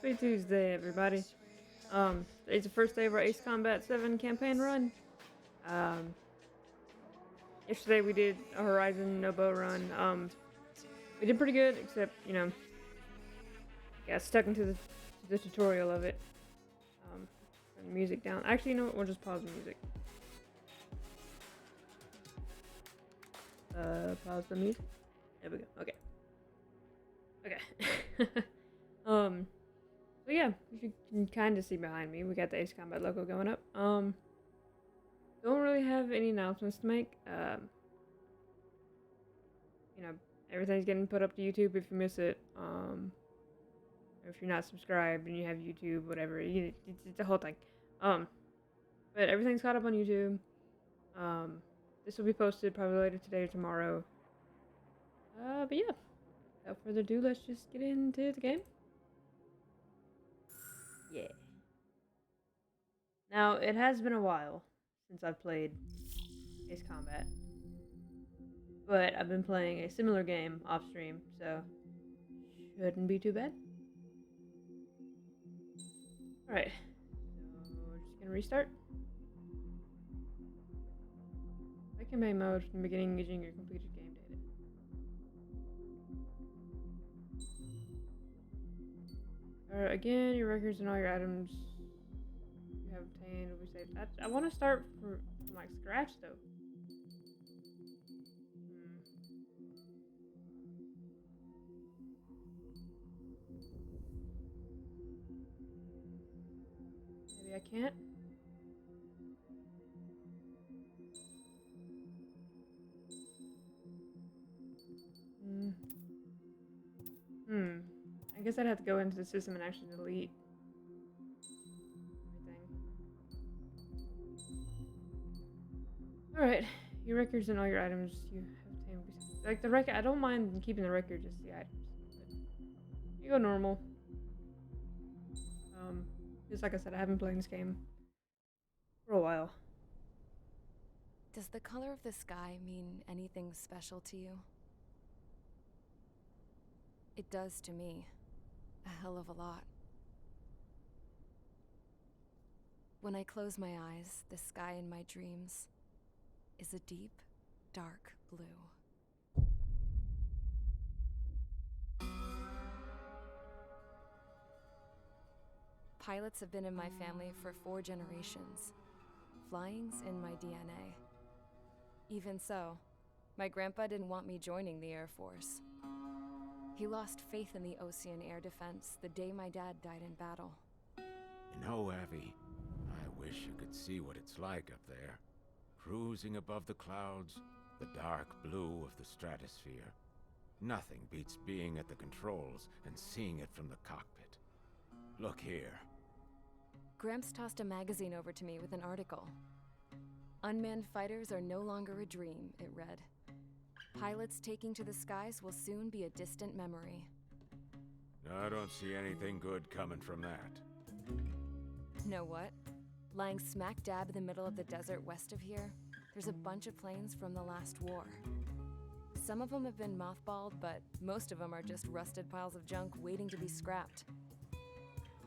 Happy Tuesday, everybody. Today's the first day of our Ace Combat 7 campaign run. Um, Yesterday we did a Horizon Nobo run. We did pretty good, except, got stuck into the tutorial of it. Turn the music down. Actually, you know what? We'll just pause the music. Pause the music. There we go. Okay. Okay. So yeah, you can kind of see behind me. We got the Ace Combat logo going up. Don't really have any announcements to make. You know, everything's getting put up to YouTube if you miss it. Or if you're not subscribed and you have YouTube, whatever, it's a whole thing. But everything's caught up on YouTube. This will be posted probably later today or tomorrow. But yeah, without further ado, let's just get into the game. Yeah. Now, it has been a while since I've played Ace Combat, but I've been playing a similar game off stream, so shouldn't be too bad. Alright, so we're just gonna restart. Play campaign mode from the beginning using your completed game data. Alright, again, your records and all your items you have obtained will be saved. I want to start from like scratch though. Maybe I can't. I guess I'd have to go into the system and actually delete everything. Alright, your records and all your items you have obtained will be saved. Like the record, I don't mind keeping the record, just the items. But you go normal. Just like I said, I haven't played this game for a while. Does the color of the sky mean anything special to you? It does to me. A hell of a lot. When I close my eyes, the sky in my dreams is a deep, dark blue. Pilots have been in my family for 4 generations. Flying's in my DNA. Even so, my grandpa didn't want me joining the Air Force. He lost faith in the Ocean Air Defense the day my dad died in battle. You know, Abby, I wish you could see what it's like up there. Cruising above the clouds, the dark blue of the stratosphere. Nothing beats being at the controls and seeing it from the cockpit. Look here. Gramps tossed a magazine over to me with an article. Unmanned fighters are no longer a dream, it read. Pilots taking to the skies will soon be a distant memory. I don't see anything good coming from that. Know what? Lying smack dab in the middle of the desert west of here, there's a bunch of planes from the last war. Some of them have been mothballed, but most of them are just rusted piles of junk waiting to be scrapped.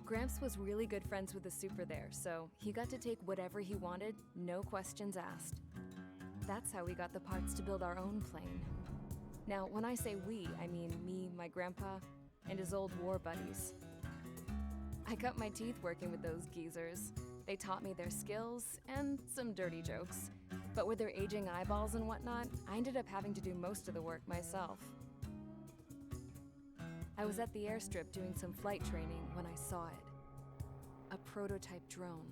Gramps was really good friends with the super there, so he got to take whatever he wanted, no questions asked. That's how we got the parts to build our own plane. Now, when I say we, I mean me, my grandpa, and his old war buddies. I cut my teeth working with those geezers. They taught me their skills and some dirty jokes. But with their aging eyeballs and whatnot, I ended up having to do most of the work myself. I was at the airstrip doing some flight training when I saw it. A prototype drone.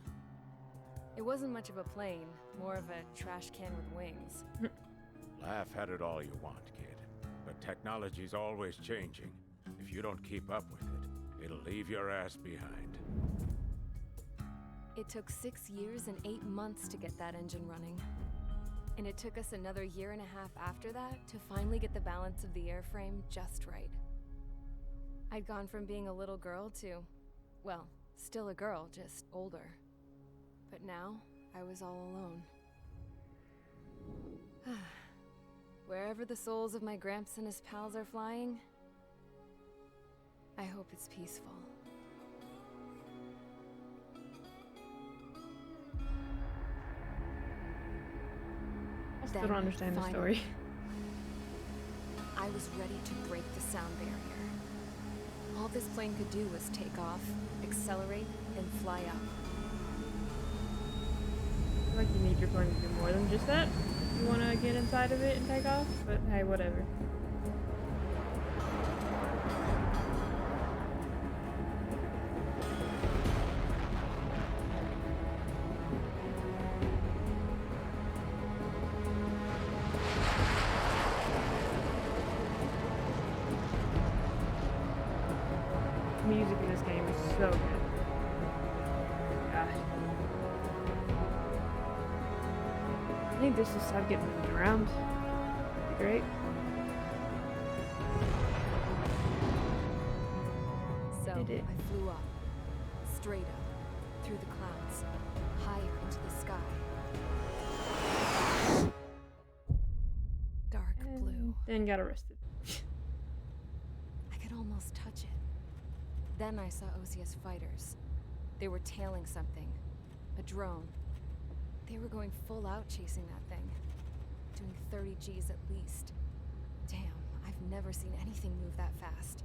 It wasn't much of a plane, more of a trash can with wings. Laugh at it all you want, kid. But technology's always changing. If you don't keep up with it, it'll leave your ass behind. It took 6 years and 8 months to get that engine running. And it took us another 1.5 years after that to finally get the balance of the airframe just right. I'd gone from being a little girl to, well, still a girl, just older. But now, I was all alone. Wherever the souls of my Gramps and his pals are flying, I hope it's peaceful. Still don't understand the finally, story. I was ready to break the sound barrier. All this plane could do was take off, accelerate, and fly up. I feel like you need your plane to do more than just that. You want to get inside of it and take off, but hey, whatever. Music in this game is so good. Gosh. I think this is stop getting moved around. That'd be great. So It did. I flew up, straight up, through the clouds, higher into the sky. Dark blue. Then got arrested. I could almost touch it. Then I saw Osia's fighters. They were tailing something. A drone. They were going full out chasing that thing. Doing 30 Gs at least. Damn, I've never seen anything move that fast.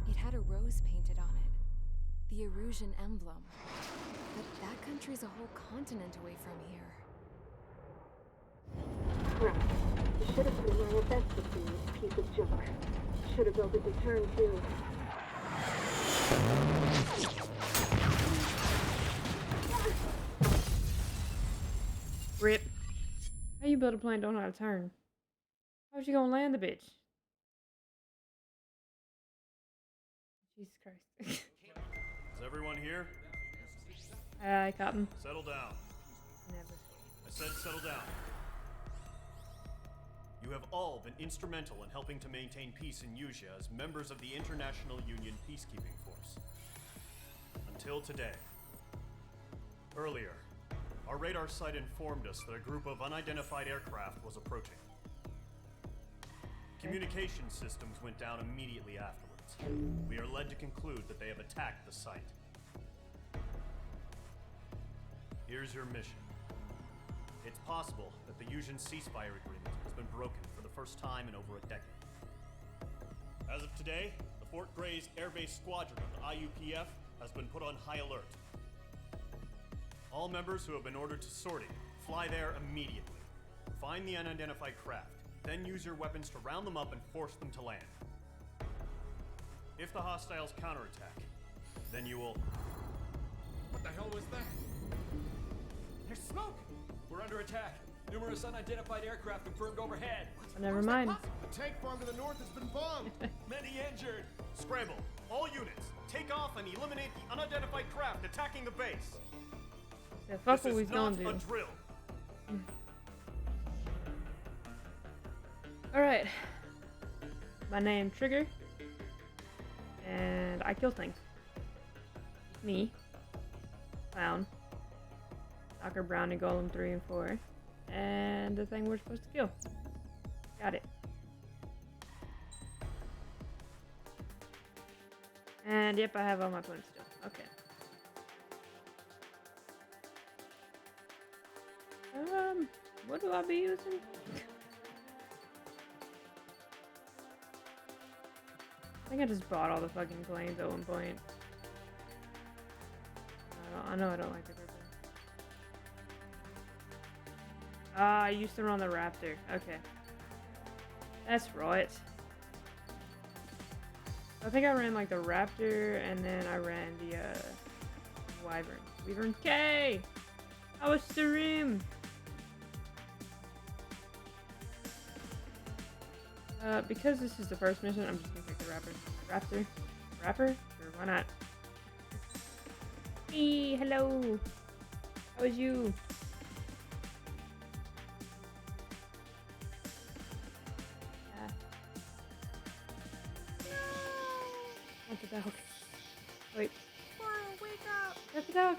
It had a rose painted on it. The Erusian emblem. But that country's a whole continent away from here. Right. You should have been wearing a vest with you, piece of junk. Should have built a return too. Rip. How you build a plane don't know how to turn? How's you gonna land the bitch? Jesus Christ. Is everyone here? Hi, Cotton. Settle down. Never. I said settle down. You have all been instrumental in helping to maintain peace in Yuzha as members of the International Union Peacekeeping Force. Until today. Earlier, our radar site informed us that a group of unidentified aircraft was approaching. Communication systems went down immediately afterwards. We are led to conclude that they have attacked the site. Here's your mission. It's possible that the Yuzhan ceasefire agreement has been broken for the first time in over a decade. As of today, the Fort Gray's Air Base Squadron of the IUPF has been put on high alert. All members who have been ordered to sortie, fly there immediately. Find the unidentified craft, then use your weapons to round them up and force them to land. If the hostiles counterattack, then you will... What the hell was that? There's smoke! We're under attack. Numerous unidentified aircraft confirmed overhead. Never mind. A tank farm to the north has been bombed. Many injured. Scramble, all units, take off and eliminate the unidentified craft attacking the base. Yeah, fuck This what is we not gonna a do. drill. Alright. My name Trigger. And I kill things. Me. Clown. Soccer Brownie Golem 3 and 4. And the thing we're supposed to kill. Got it. And yep, I have all my points still. Okay. What do I be using? I think I just bought all the fucking planes at one point. I know I don't like the Griffin. Ah, I used to run the Raptor. Okay. That's right. I think I ran like the Raptor and then I ran the Wyvern. Wyvern K! I was the rim! Because this is the first mission, I'm just gonna pick the Raptor. Rapper? Sure, why not? Hey, hello! How is you? Not the dog. Wait. Coral, wake up! That's the dog!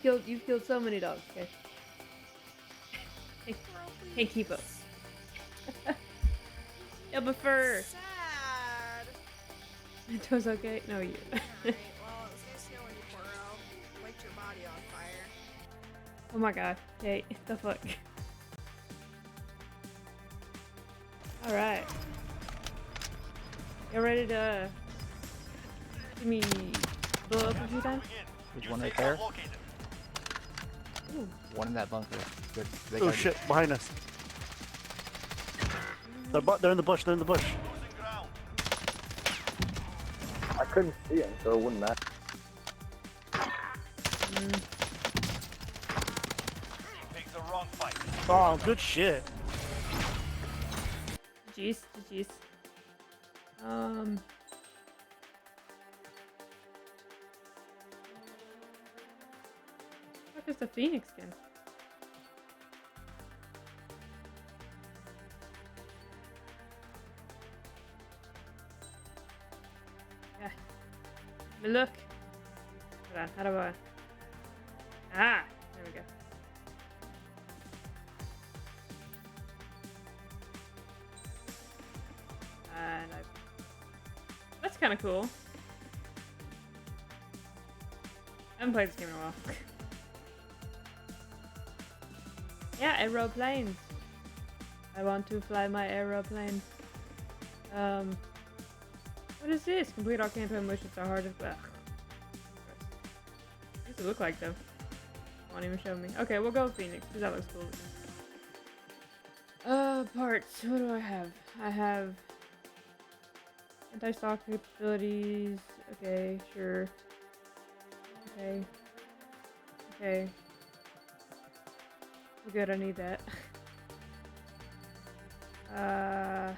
You've killed so many dogs, okay? Can't keep up. Yeah, but fur! Sad. It was okay? No, you. Alright, well, Oh my god. Okay, the fuck. Alright. You ready to give me blow up a few times? There's one right there. Ooh. One in that bunker. They Oh got shit, behind us. They're in the bush, they're in the bush. I couldn't see him, so it wouldn't matter. Picked the wrong fight. Oh, good shit. Jeez, jeez. What is the Phoenix skin? Yeah. Let me look. Hold on, how do I? Ah, there we go. And that's kind of cool. I haven't played this game in a while. Yeah, aeroplanes. I want to fly my aeroplane. What is this? Complete all campaign missions are hard to. Ugh. What does it look like though? Won't even show me. Okay, we'll go with Phoenix because that looks cool. Parts. What do I have? I have anti-stock capabilities. Okay, sure. Okay. Okay. We're good. I need that. I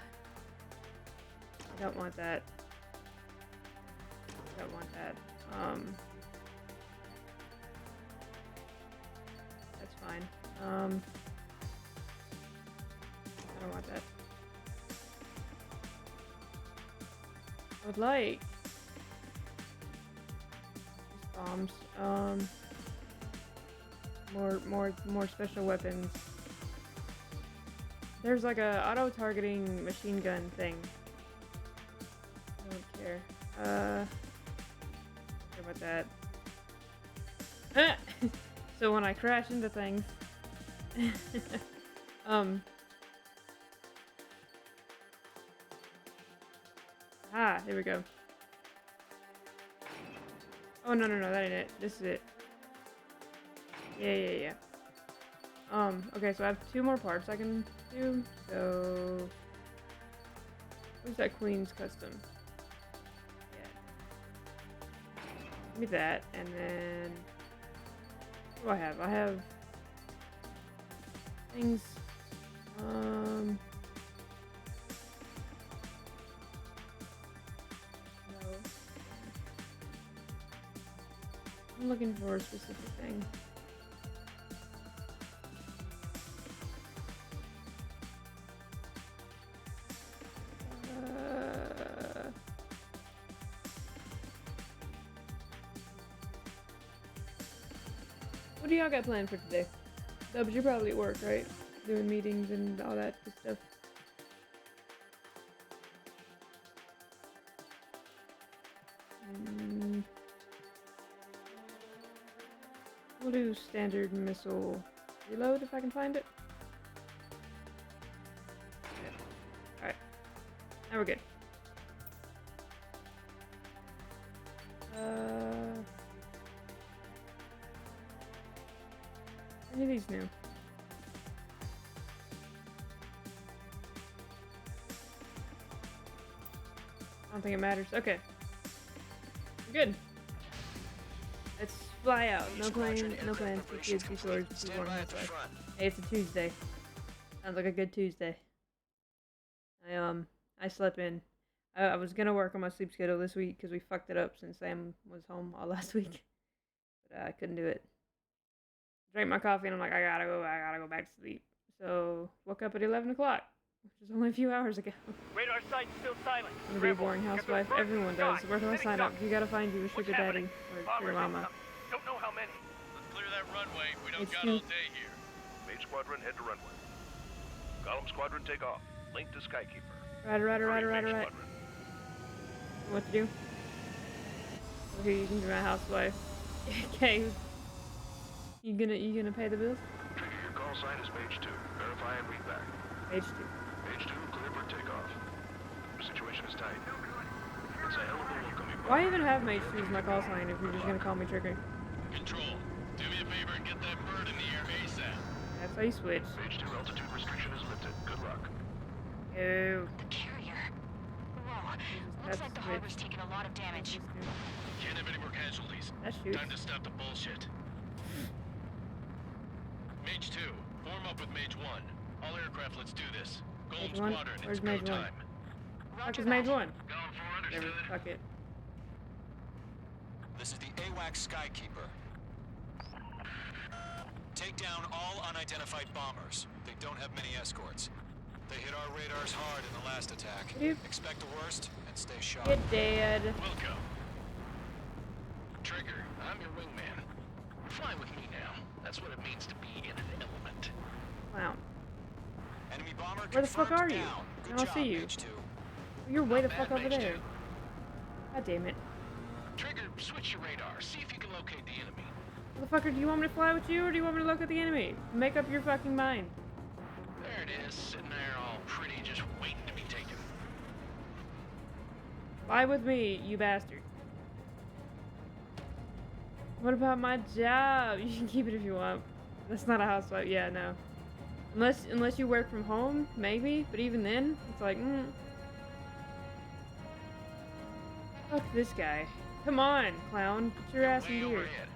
don't want that. I don't want that. That's fine. I don't want that. I would like these bombs. More special weapons. There's like a auto-targeting machine gun thing. I don't care. Don't care about that. So when I crash into things, there we go. Oh no, that ain't it. This is it. Yeah. Okay, so I have 2 more parts I can do. So where's that Queen's Custom? Yeah. Give me that, and then what do I have? I have things. No. I'm looking for a specific thing. What do y'all got planned for today? Dubs, you're probably at work, right? Doing meetings and all that good stuff. We'll do standard missile reload if I can find it. Okay. Alright. Now we're good. Any of these new? I don't think it matters. Okay. We're good. Let's fly out. No plans, no plans. Two kids, 2 swords, 2 more. Hey, it's a Tuesday. Sounds like a good Tuesday. I slept in. I was gonna work on my sleep schedule this week because we fucked it up since Sam was home all last week. But I couldn't do it. Drank my coffee and I'm like, I gotta go back to sleep. So, woke up at 11 o'clock, which was only a few hours ago. Radar site's still silent. I'm gonna be a boring housewife. Everyone does. Where do I sign up? You gotta find you a sugar daddy or sugar mama. Don't know how many. Let's clear that runway. We don't It's got cute. all day here. Main Squadron, head to runway. Column Squadron, take off. Link to Skykeeper. Right. What to do? Okay, you can be my housewife. Okay. You gonna pay the bills? Trigger, your call sign is Mage 2. Verify and read back. H2. Mage 2, clear for takeoff. Situation is tight. It's a hell of a welcome you Why even have Mage 2 as my call sign if you're just gonna call me Trigger? Control, do me a favor and get that bird in the air ASAP. That's how you switch. Mage 2 altitude restriction is lifted. Good luck. Oh. The carrier. Whoa. That's Looks like the switch. harbor's taken a lot of damage. Can't have any more casualties. That shoots. Time to stop the bullshit. Mage 2, form up with Mage 1. All aircraft, let's do this. Golem Mage 1? Squadron, Where's it's go Mage 1? time. Fuck is Mage 1? Going for Whatever, understood. fuck it. This is the AWAC Skykeeper. Take down all unidentified bombers. They don't have many escorts. They hit our radars hard in the last attack. Yep. Expect the worst and stay sharp. Get dead. Wilco. Trigger, I'm your wingman. Fly with me now. That's what it means to be in an element. Wow. Enemy bomber Where the fuck confirmed are you? down. Good I don't job, see you. Mage 2. You're way the Not fuck bad, over Mage there. 2. God damn it. Trigger, switch your radar. See if you can locate the enemy. Motherfucker, do you want me to fly with you or do you want me to look at the enemy? Make up your fucking mind. There it is, sitting there all pretty, just waiting to be taken. Fly with me, you bastard. What about my job? You can keep it if you want. That's not a housewife. Yeah, no. Unless you work from home, maybe. But even then, it's like, Fuck this guy. Come on, clown. Put your ass in gear. overhead.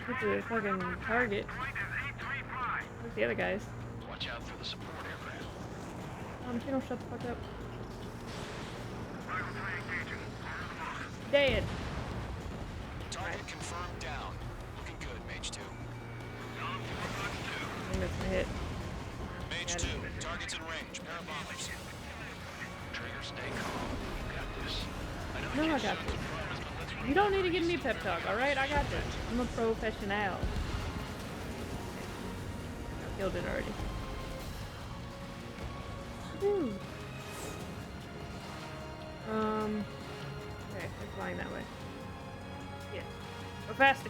Get the fucking target. Where's the other guys? Watch out for the support aircraft. If you don't shut the fuck up. Dead. Target confirmed down. Looking good, Mage 2. I think that's gonna hit. Mage 2, target's in range. Pair of bombers. Trigger, stay calm. You got this. I know No, I can't got show this. the promise, but let's You don't need to give me pep talk, alright? I got this. I'm a professional. I killed it already. Whew. Okay, they're flying that way. Yeah. Go faster!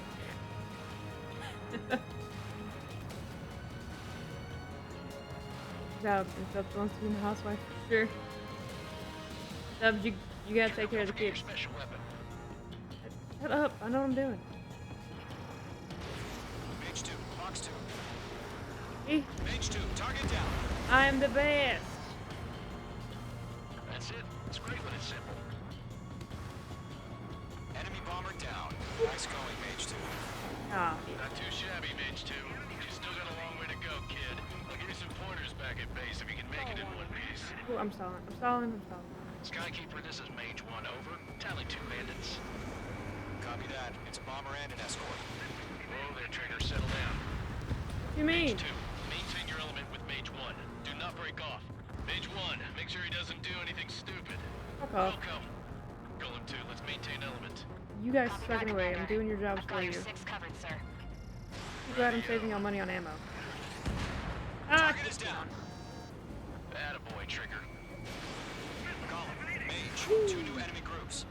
Dubs wants to be my housewife. Sure. Dubs, you gotta take care of the kids. special weapon. Shut up, I know what I'm doing. Mage 2, box 2. See? Mage 2, target down. I'm the best! That's it. It's great when it's simple. Enemy bomber down. Nice going, Mage 2. Ah, Not too shabby, Mage 2. You still got a long way to go, kid. I'll give you some pointers back at base if you can make it in one piece. Ooh, I'm stalling. I'm stalling. Skykeeper, this is Mage 1, over. Tally 2 bandits. Copy that. It's a bomber and an escort. Whoa there, Trigger. Settle down. What do you mean? Mage 2, maintain your element with Mage 1. Do not break off. Mage 1, make sure he doesn't do anything stupid. Fuck off. Welcome. Golem 2, let's maintain element. You guys sucking away. I'm doing your jobs for you. 6 covered, sir. I'm glad I'm saving y'all money on ammo. Ah! Target is down. Attaboy, Trigger. Golem, Mage, 2 new enemy groups.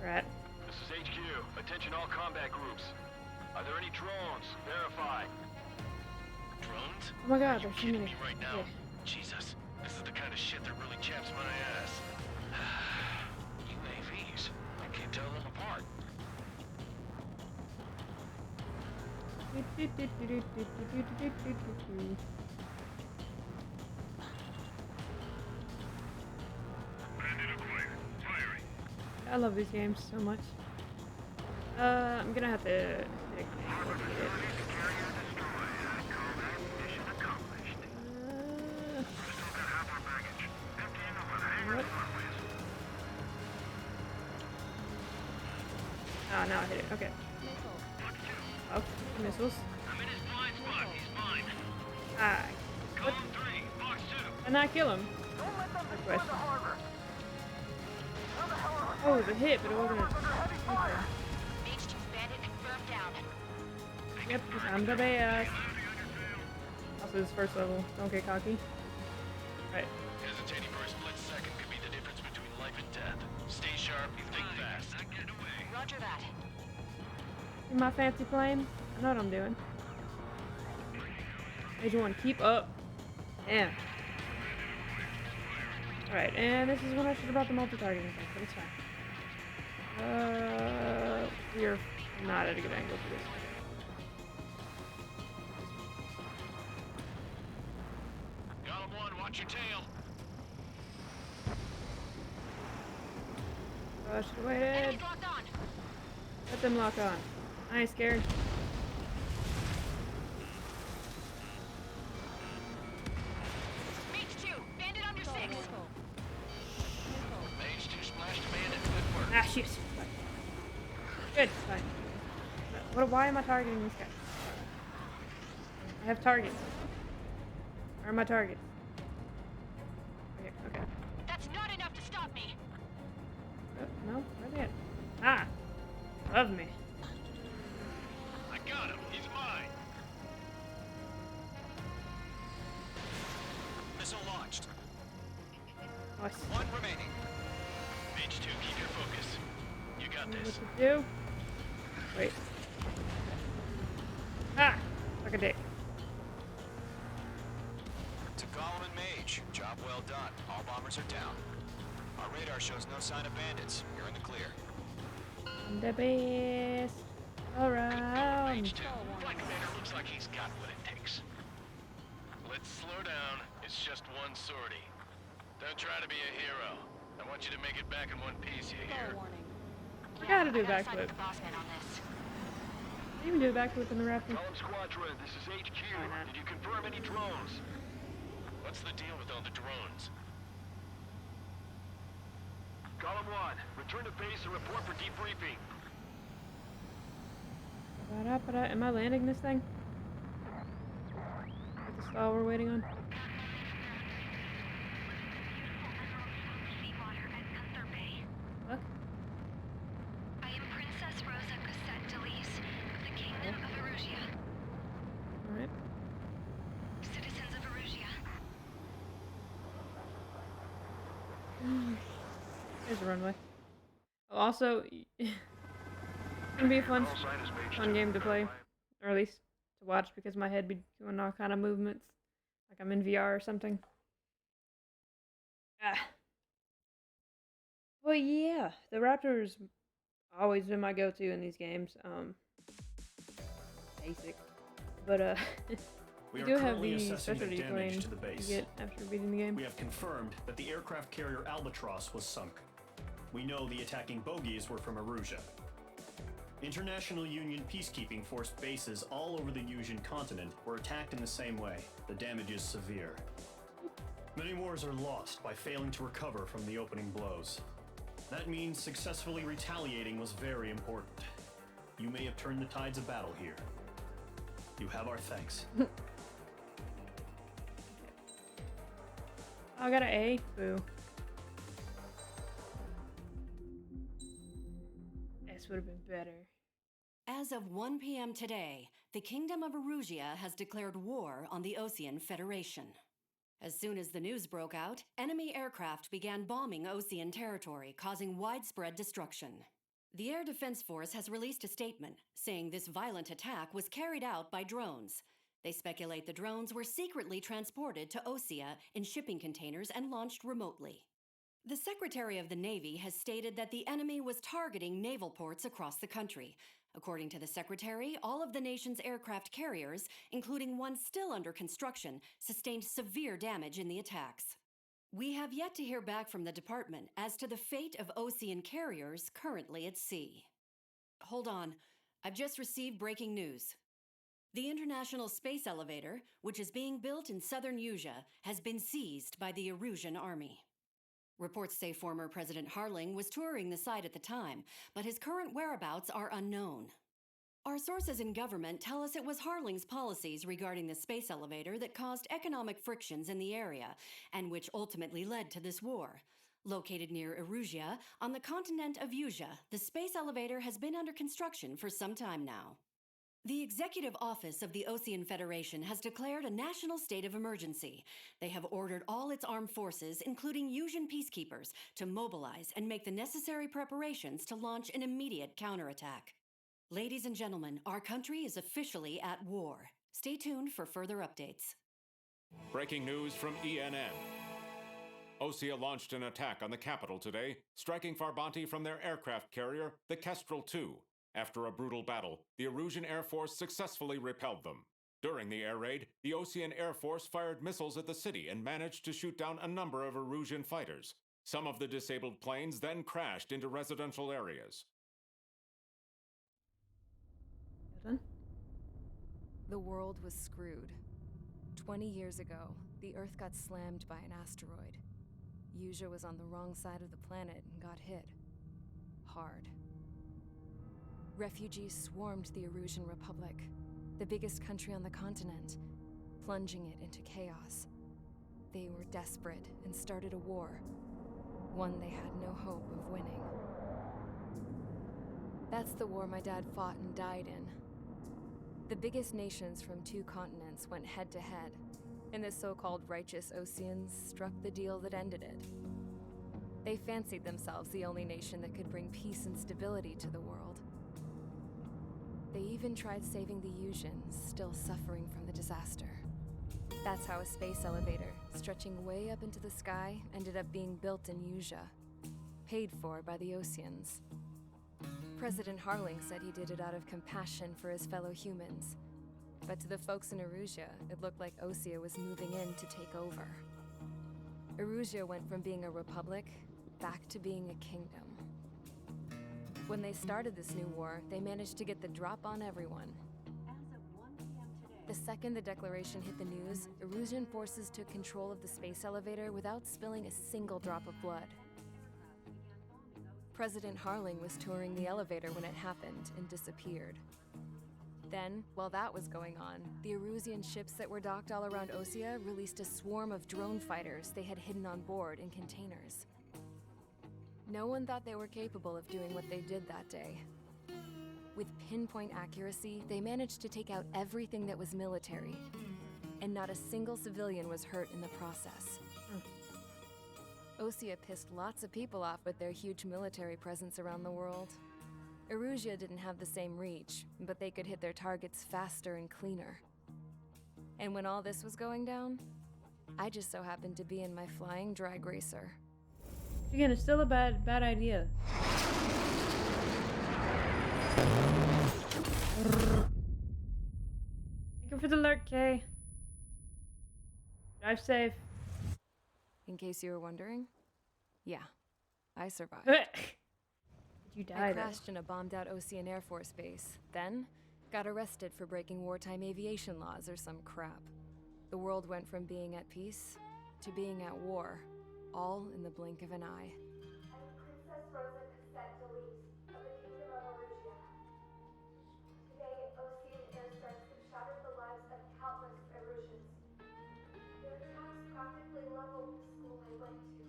Rat. This is HQ. Attention all combat groups. Are there any drones? Verify. Drones? Oh my god, Are you there's so kidding many. me right now? Yeah. Jesus, this is the kind of shit that really chaps my ass. UAVs. I can't tell them apart. I love these games so much. I'm gonna have to pick what? Ah, now I hit it. Okay. Oh, missiles. I'm in his blind spot. He's mine. Ah. What? Column 3, box 2. And I kill him? Good question. Oh, it was a hit, but it wasn't a... Okay. Mage 2's bandit confirmed down. Yep, 'cause I'm the best. Also, this first level. Don't get cocky. Right. Hesitating for a split second could be the difference between life and death. Stay sharp, think fast. Not getting away. Roger that. See my fancy plane? I know what I'm doing. Major 1, keep up. Damn. Alright, and this is when I should have brought the multi-targeting thing, but it's fine. We are not at a good angle for this. Column 1, watch your tail. I should have waited. Enemies locked on. Let them lock on. I ain't scared. Mage 2, bandit under 6. Mage 2 splashed bandit. Good work. Ah, shoot. Fine. Good, fine. Why am I targeting this guy? I have targets. Where are my targets? Okay, okay. That's not enough to stop me. No, where they at? Ah! Love me. I got him. He's mine. Missile launched. Nice. One remaining. Mage 2, keep your focus. You got What this. to do? Wait. Ah! Suck a dick. To Gollum and Mage, job well done. All bombers are down. Our radar shows no sign of bandits. You're in the clear. I'm the best around. Mage 2, Flight Commander looks like he's got what it takes. Let's slow down. It's just one sortie. Don't try to be a hero. I want you to make it back in one piece, you hear? I gotta do a I gotta side backflip. with the boss man on this. You can do a backflip in the raptor. Column Squadron, this is HQ. Why not? Did you confirm any drones? What's the deal with all the drones? Column 1, return to base and report for debriefing. Am I landing this thing? With the stall we're waiting on? What? I am Princess Rosa Cassette Delise of the Kingdom of Erusia. Alright. Citizens of Erusia. There's a runway. Oh, also, it's gonna be a fun game to play, or at least to watch, because my head be doing all kind of movements, like I'm in VR or something. Ah. Well, yeah, the Raptor's always been my go-to in these games. Basic, but We you are do have currently the assessing the specialty damage plane to the you base. get after beating the game. We have confirmed that the aircraft carrier Albatross was sunk. We know the attacking bogies were from Erusia. International Union peacekeeping force bases all over the Yusian continent were attacked in the same way. The damage is severe. Many wars are lost by failing to recover from the opening blows. That means successfully retaliating was very important. You may have turned the tides of battle here. You have our thanks. I got an A. Boo. S would have been better. As of 1 p.m. today, the Kingdom of Erusia has declared war on the Osean Federation. As soon as the news broke out, enemy aircraft began bombing Osean territory, causing widespread destruction. The Air Defense Force has released a statement saying this violent attack was carried out by drones. They speculate the drones were secretly transported to Osea in shipping containers and launched remotely. The Secretary of the Navy has stated that the enemy was targeting naval ports across the country. According to the Secretary, all of the nation's aircraft carriers, including one still under construction, sustained severe damage in the attacks. We have yet to hear back from the department as to the fate of Osean carriers currently at sea. Hold on, I've just received breaking news. The International Space Elevator, which is being built in southern Yusia, has been seized by the Erusian army. Reports say former President Harling was touring the site at the time, but his current whereabouts are unknown. Our sources in government tell us it was Harling's policies regarding the space elevator that caused economic frictions in the area, and which ultimately led to this war. Located near Erusia, on the continent of Yusia, the space elevator has been under construction for some time now. The Executive Office of the Ocean Federation has declared a national state of emergency. They have ordered all its armed forces, including Yuuzhan peacekeepers, to mobilize and make the necessary preparations to launch an immediate counterattack. Ladies and gentlemen, our country is officially at war. Stay tuned for further updates. Breaking news from ENN. Osea launched an attack on the capital today, striking Farbanti from their aircraft carrier, the Kestrel II. After a brutal battle, the Erusian Air Force successfully repelled them. During the air raid, the Ocean Air Force fired missiles at the city and managed to shoot down a number of Erusian fighters. Some of the disabled planes then crashed into residential areas. Done? The world was screwed. 20 years ago, the Earth got slammed by an asteroid. Yuuzhan was on the wrong side of the planet and got hit. Hard. Refugees swarmed the Erusian Republic, the biggest country on the continent, plunging it into chaos. They were desperate and started a war, one they had no hope of winning. That's the war my dad fought and died in. The biggest nations from 2 continents went head-to-head, and the so-called righteous Oceans struck the deal that ended it. They fancied themselves the only nation that could bring peace and stability to the world. They even tried saving the Yuuzhan, still suffering from the disaster. That's how a space elevator, stretching way up into the sky, ended up being built in Yuuzhan, paid for by the Oceans. President Harling said he did it out of compassion for his fellow humans. But to the folks in Erusia, it looked like Osea was moving in to take over. Erusia went from being a republic back to being a kingdom. When they started this new war, they managed to get the drop on everyone. The second the declaration hit the news, Erusian forces took control of the space elevator without spilling a single drop of blood. President Harling was touring the elevator when it happened and disappeared. Then, while that was going on, the Erusian ships that were docked all around Osea released a swarm of drone fighters they had hidden on board in containers. No one thought they were capable of doing what they did that day. With pinpoint accuracy, they managed to take out everything that was military, and not a single civilian was hurt in the process. Osea pissed lots of people off with their huge military presence around the world. Erusia didn't have the same reach, but they could hit their targets faster and cleaner. And when all this was going down, I just so happened to be in my flying drag racer. Again, it's still a bad idea. Thank you for the alert, Kay. Drive safe. In case you were wondering, yeah, I survived. You died. I crashed in a bombed-out Ocean Air Force base, then got arrested for breaking wartime aviation laws or some crap. The world went from being at peace to being at war, all in the blink of an eye. I am Princess Rosa Cassette-Delise of the Kingdom of Erusia. Today, Ocean airstrikes have shattered the lives of countless Erusians. Their attacks practically leveled the school I went to.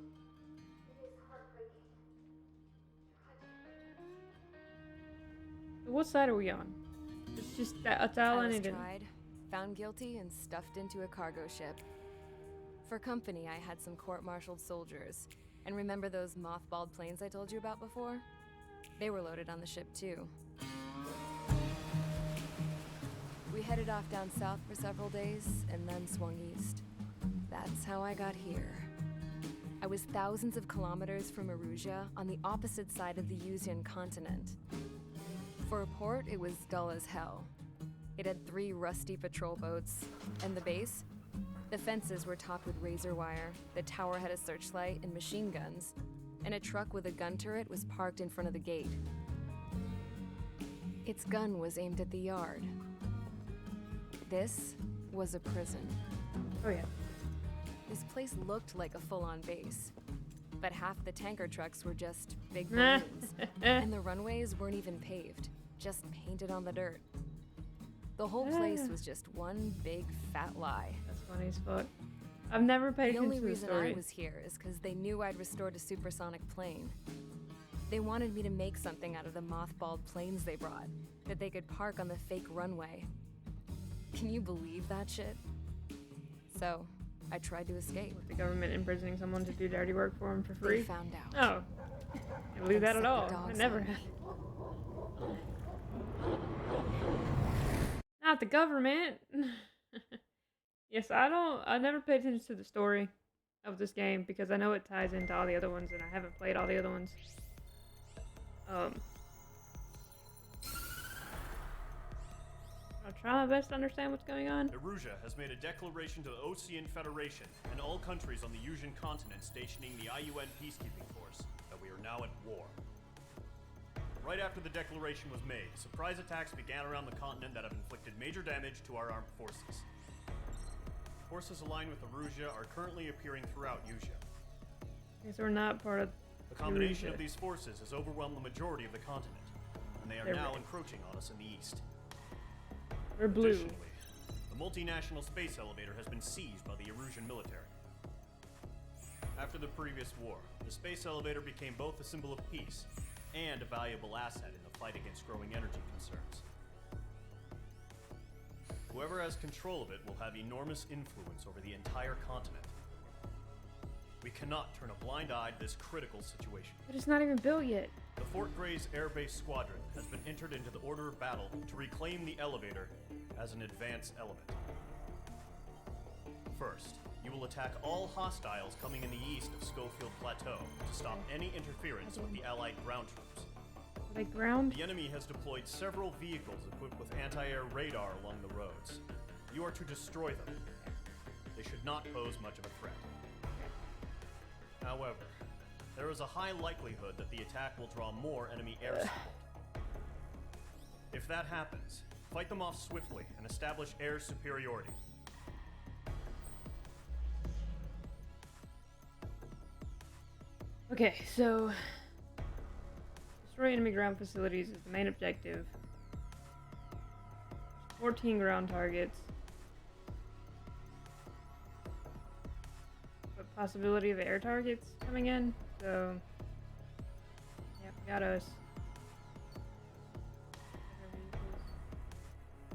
It is heartbreaking. What side are we on? It's just that's all I was needed. tried, found guilty, and stuffed into a cargo ship. For company, I had some court-martialed soldiers. And remember those mothballed planes I told you about before? They were loaded on the ship too. We headed off down south for several days, and then swung east. That's how I got here. I was thousands of kilometers from Erusia, on the opposite side of the Yuuzhan continent. For a port, it was dull as hell. It had 3 rusty patrol boats, and the base? The fences were topped with razor wire, the tower had a searchlight and machine guns, and a truck with a gun turret was parked in front of the gate. Its gun was aimed at the yard. This was a prison. Oh yeah. This place looked like a full-on base, but half the tanker trucks were just big balloons, and the runways weren't even paved, just painted on the dirt. The whole place was just one big fat lie. That's funny as fuck. I've never paid The attention only to the reason story. I was here is because they knew I'd restored a supersonic plane. They wanted me to make something out of the mothballed planes they brought, that they could park on the fake runway. Can you believe that shit? So, I tried to escape. With the government imprisoning someone to do dirty work for them for free? They found out. Oh. I didn't believe that at Sent the all. I dogs never in. had. Not the government. Yes, I never paid attention to the story of this game because I know it ties into all the other ones and I haven't played all the other ones. I'll try my best to understand what's going on. Erusia has made a declaration to the Ocean Federation and all countries on the Yusian continent stationing the IUN peacekeeping force that we are now at war. Right after the declaration was made, surprise attacks began around the continent that have inflicted major damage to our armed forces. Forces aligned with Erusia are currently appearing throughout Yusia. Okay, so we're not part of The combination Erusia. of these forces has overwhelmed the majority of the continent, and they are They're now red. encroaching on us in the east. We're blue. Additionally, the multinational space elevator has been seized by the Erusian military. After the previous war, the space elevator became both a symbol of peace and a valuable asset in the fight against growing energy concerns. Whoever has control of it will have enormous influence over the entire continent. We cannot turn a blind eye to this critical situation. But it's not even built yet. The Fort Gray's Air Base Squadron has been entered into the order of battle to reclaim the elevator as an advance element. First, you will attack all hostiles coming in the east of Schofield Plateau to stop any interference with the Allied ground troops. Are they ground? The enemy has deployed several vehicles equipped with anti-air radar along the roads. You are to destroy them. They should not pose much of a threat. However, there is a high likelihood that the attack will draw more enemy air support. If that happens, fight them off swiftly and establish air superiority. Okay, so destroy enemy ground facilities is the main objective. 14 ground targets. But possibility of air targets coming in, so yep, got us.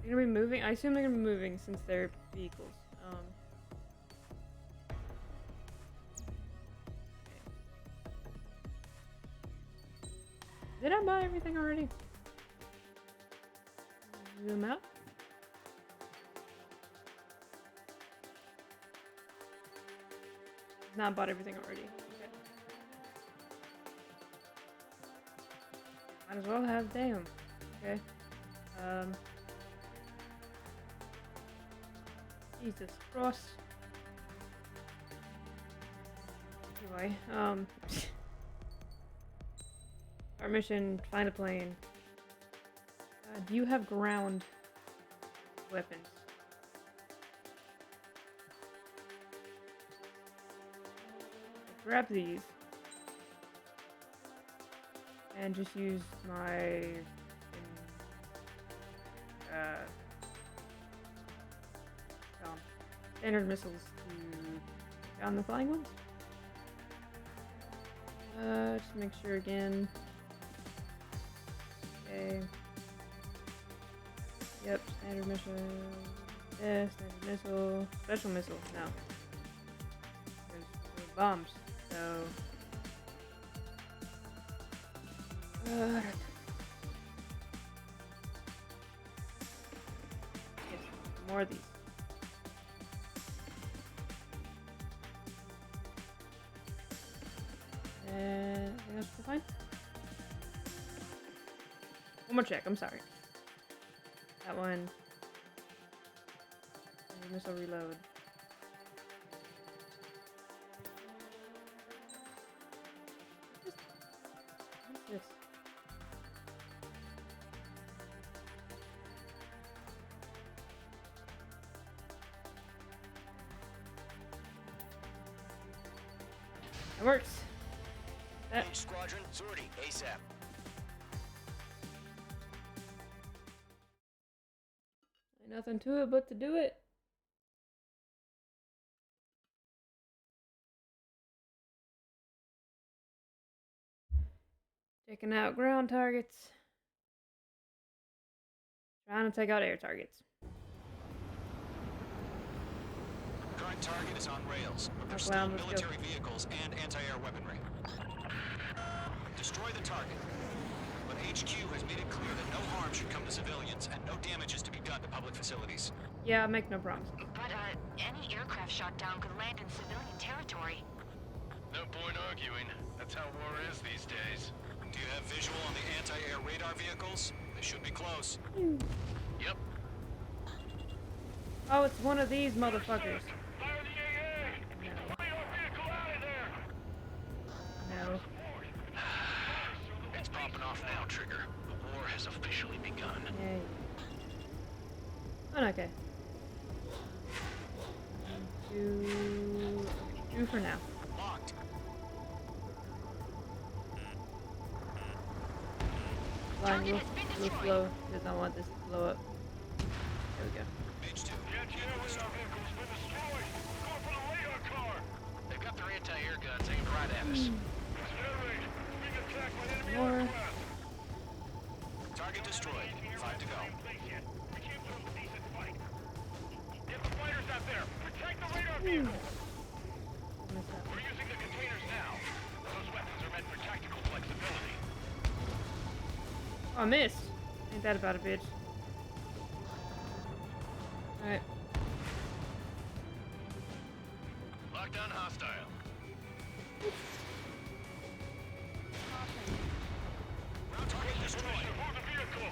They're gonna be moving. I assume they're gonna be moving since they're vehicles. Did I buy everything already? Zoom out. Not bought everything already. Okay. Might as well have damn. Okay. Jesus Christ. Anyway, our mission, find a plane. Do you have ground weapons? Grab these. And just use my standard missiles to take down the flying ones. Just make sure again. Okay. Yep, standard mission. Yeah, standard missile. Special missile. No. There's bombs. So. Yes, more of these. Anything else to find? One more check, I'm sorry. That one. Missile reload. What's this? That works. That. Squadron, sortie, ASAP. Ain't nothing to it but to do it. Taking out ground targets. Trying to take out air targets. Current target is on rails, but there's Well, still let's military vehicles and anti-air weaponry. Destroy the target. But HQ has made it clear that no harm should come to civilians and no damage is to be done to public facilities. Yeah, make no promises. But, any aircraft shot down could land in civilian territory. No point arguing. That's how war is these days. Do you have visual on the anti-air radar vehicles? They should be close. Yep. Oh, it's one of these motherfuckers. No. It's popping off now, Trigger. The war has officially begun. Yay. Oh, okay. 2 for now. Locked. Flying a little slow because I want this to blow up. There we go. Page 2. They've got their anti-air guns aimed right at us. More. Target destroyed. 5 to go. Get the fighters out there! Protect the radar vehicles! We're using the containers now. Those weapons are meant for tactical flexibility. Oh, I missed. Ain't that about a bitch. Alright. Lockdown hostile. Ground target destroyed. Move the vehicle!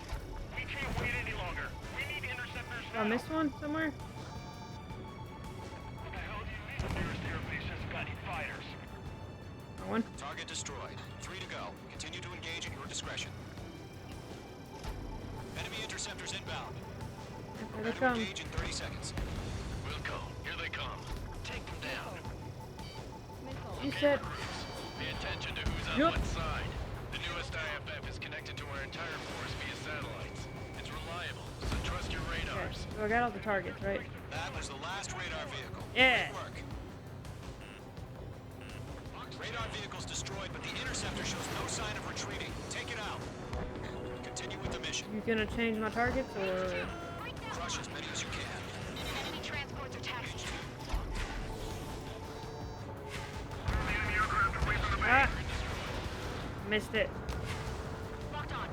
We can't wait any longer. We need interceptors Did I miss one somewhere? What the hell do you mean the nearest airbase has got fighters? Wrong one. Target destroyed. 3 to go. Continue to engage at your discretion. Enemy interceptors inbound. Here they Ready to come. engage in 30 seconds. Wilco, here they come. Take them down. You said. Pay attention to who's on Yup. what side. The newest IFF is connected to our entire force via satellites. It's reliable, so trust your Okay, radars. so I got all the targets, right? That was the last radar vehicle. Yeah. Great work. Radar vehicle's destroyed, but the interceptor shows no sign of retreating. Take it out. Continue with the mission. You gonna change my targets or? Crush as many as you can. Enemy transports are tagged. Ah! Missed it. Locked on.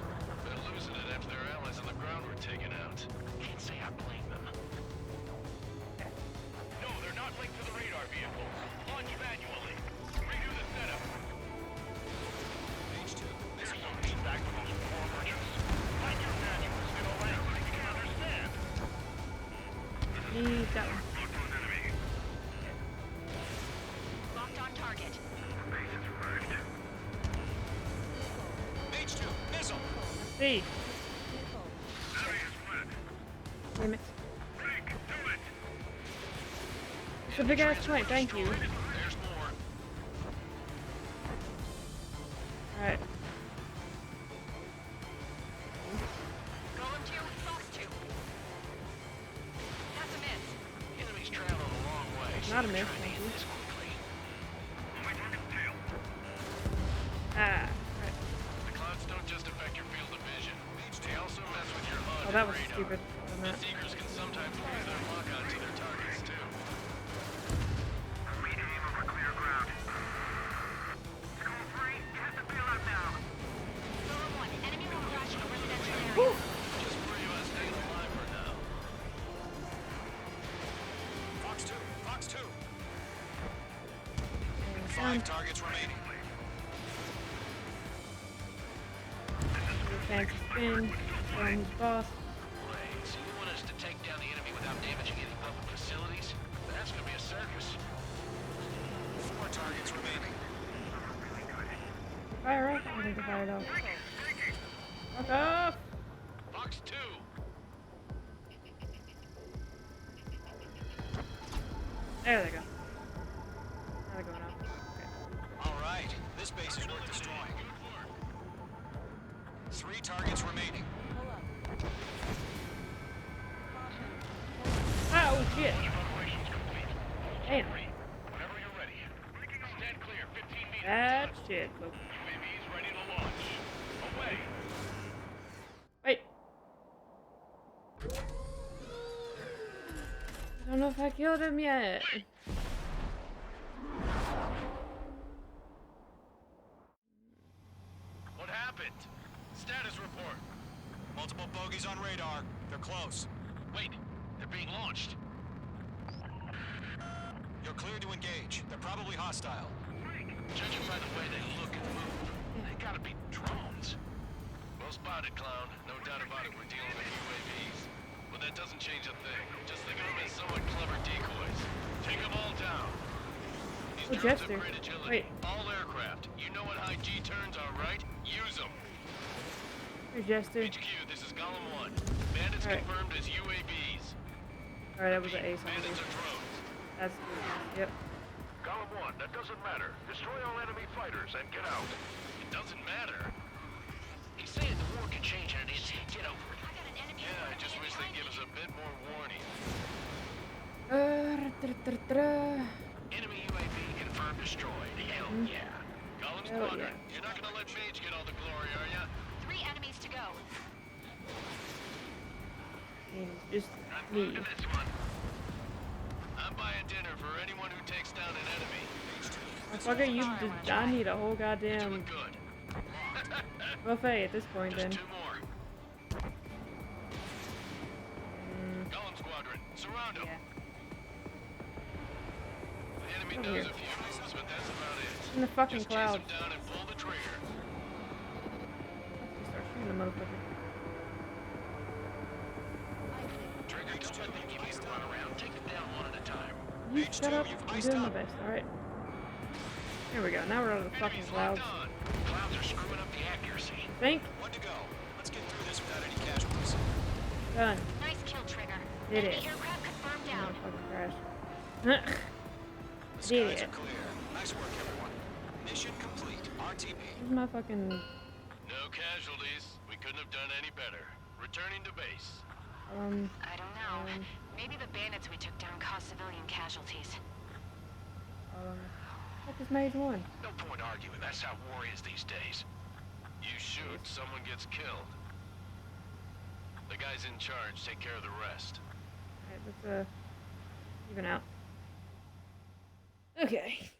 They're losing it after their allies on the ground were taken out. Can't say I blame them. No, they're not linked to the radar vehicle. Launch manually. Redo the setup. Page 2. There's some feedback from those poor merchants. Like your manuals in a language we can understand. Need that one. Locked on target. Page 2. Missile. See. Damn it. It's a big ass plane, thank you. There's more. Alright. Golem 2, Fox 2. That's a miss. The enemy's traveling a long way. so Not a they're miss, trying to thank hit you. this quickly. Ah. Alright. The clouds don't just affect your field of vision. They also mess with your HUD Oh, that and was radar. stupid. The Seekers can sometimes lose their lock-on to their targets, too. Golem 1, enemy will crash in a residential area. Just worry about staying alive for now. Fox 2. Fox 2. Down. 5 targets remaining. Fancy spin. From his boss. Right, so you want us to take down the enemy without damaging any public facilities? That's gonna be a circus. 4 targets remaining. Fire off? I think I fired off. Fuck off! Fox 2! There they go. Now they're going off. Okay. All right. This base is worth destroying. 3 targets remaining. Ah, oh shit! Damn. Whenever you're ready. Stand clear, 15 meters. That shit, folks. UAV's ready to launch. way. Wait. I don't know if I killed him yet. What happened? Status report. Multiple bogies on radar. They're close. Wait, they're being launched. You're cleared to engage. They're probably hostile. Judging by the way they look and move, they gotta be drones. Well spotted, clown. No doubt about it, we're dealing with UAVs. But that doesn't change a thing. Just think of them as somewhat clever decoys. Take them all down. These drones have great agility. All aircraft. You know what high G turns are, right? Use them. Jester. HQ, this is Golem 1. Bandits confirmed as UAVs. Alright, that was an ace. Bandits are drones. That's yep. Golem 1, that doesn't matter. Destroy all enemy fighters and get out. It doesn't matter. He's saying the war can change in an instant. Get over it. Yeah, I just wish they'd give us a bit more warning. Enemy UAV confirmed destroyed. Hell yeah. Golem Squadron, you're not gonna let Mage get all the glory, are ya? 3 enemies to go. Just me. I'm buying dinner for anyone who takes down an enemy. Motherfucker, you just, I need a whole goddamn buffet at this point then. Just 2 more. Golem Squadron, surround them. The enemy knows a few moves, but that's about it. In the fucking Just clouds. chase them down and pull the trigger. Start shooting the motherfucker. Trigger, don't let them give you a run around. Take them down one at a time. You shut up. I'm doing my best. Alright. Here we go. Now we're out of the fucking clouds. Clouds are screwing up the accuracy. Think? One to go. Let's get through this without any casualties. Done. Nice kill, Trigger. Did Enemy it. aircraft confirmed down. Fucking crash. The skies are clear. Nice work, everyone. Mission complete. RTB. This is my fucking... No casualties. We couldn't have done any better. Returning to base. I don't know. Maybe the bandits we took down caused civilian casualties. What is Mage 1? No point arguing. That's how war is these days. You shoot, someone gets killed. The guys in charge take care of the rest. Alright, let's even out. Okay.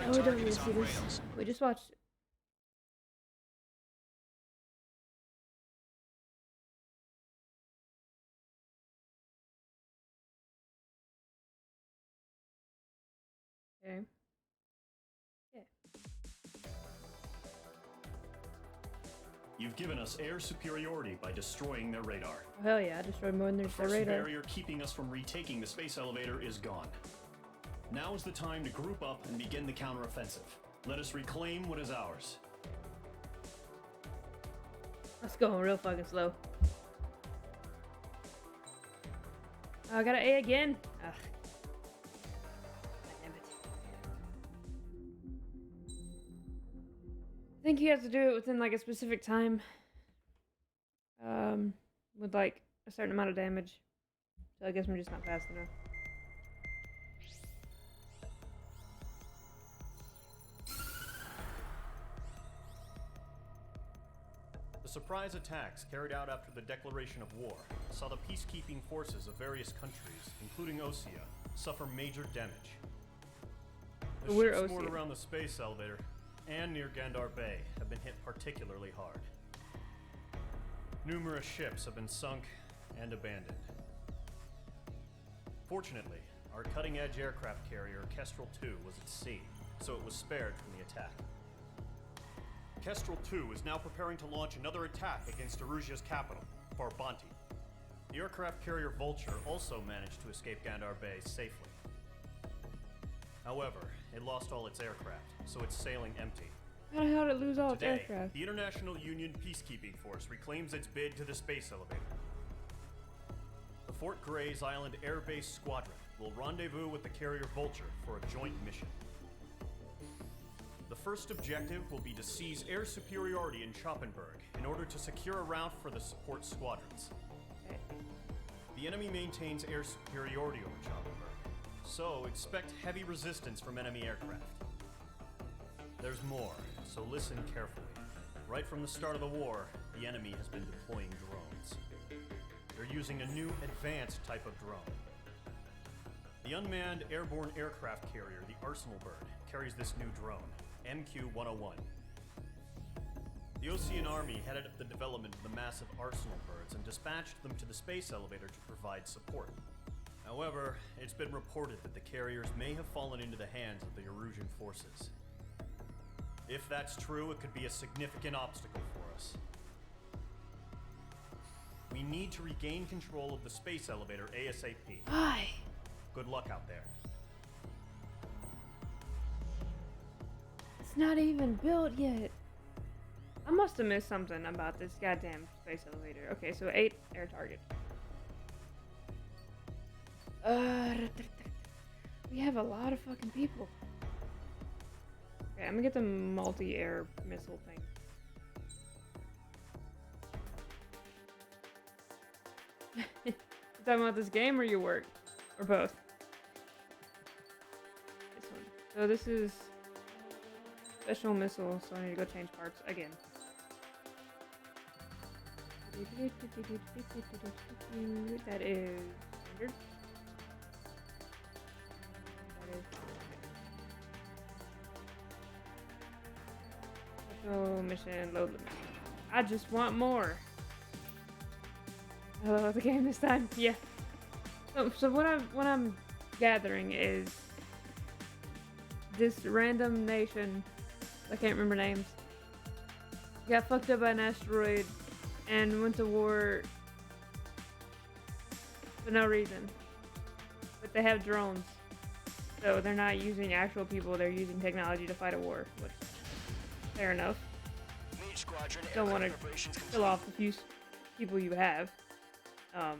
Oh, we don't need to see this. We just watched it. Okay. Yeah. You've given us air superiority by destroying their radar. Oh, hell yeah, I destroyed more than their The radar. barrier keeping us from retaking the space elevator is gone. Now is the time to group up and begin the counteroffensive. Let us reclaim what is ours. Let's go real fucking slow. Oh, I got an A again. Ugh. Damn it. I think you have to do it within like a specific time. With like a certain amount of damage. So I guess I'm just not fast enough. The surprise attacks carried out after the declaration of war saw the peacekeeping forces of various countries, including Osea, suffer major damage. The We're ships moored Osea. around the space elevator and near Gandar Bay have been hit particularly hard. Numerous ships have been sunk and abandoned. Fortunately, our cutting-edge aircraft carrier Kestrel 2 was at sea, so it was spared from the attack. Kestrel 2 is now preparing to launch another attack against Erusia's capital, Farbanti. The aircraft carrier Vulture also managed to escape Gandar Bay safely. However, it lost all its aircraft, so it's sailing empty. How the hell did it lose all its Today, aircraft? the International Union Peacekeeping Force reclaims its bid to the space elevator. The Fort Gray's Island Air Base Squadron will rendezvous with the carrier Vulture for a joint mission. The first objective will be to seize air superiority in Schoppenberg in order to secure a route for the support squadrons. The enemy maintains air superiority over Schoppenberg, so expect heavy resistance from enemy aircraft. There's more, so listen carefully. Right from the start of the war, the enemy has been deploying drones. They're using a new advanced type of drone. The unmanned airborne aircraft carrier, the Arsenal Bird, carries this new drone, MQ-101. The Osean Army headed up the development of the massive Arsenal Birds and dispatched them to the space elevator to provide support. However, it's been reported that the carriers may have fallen into the hands of the Erusian forces. If that's true, it could be a significant obstacle for us. We need to regain control of the space elevator ASAP. Why? Good luck out there. It's not even built yet. I must have missed something about this goddamn space elevator. Okay, so 8 air targets. We have a lot of fucking people. Okay, I'm gonna get the multi-air missile thing. You talking about this game or your work? Or both? This one. So this is special missile, so I need to go change parts again. That is standard. That is special mission, load limit. I just want more. Oh, the game this time. Yeah. So what I'm gathering is this random nation, I can't remember names, got fucked up by an asteroid and went to war for no reason. But they have drones. So they're not using actual people, they're using technology to fight a war, which fair enough. Don't want to kill off the few people you have. I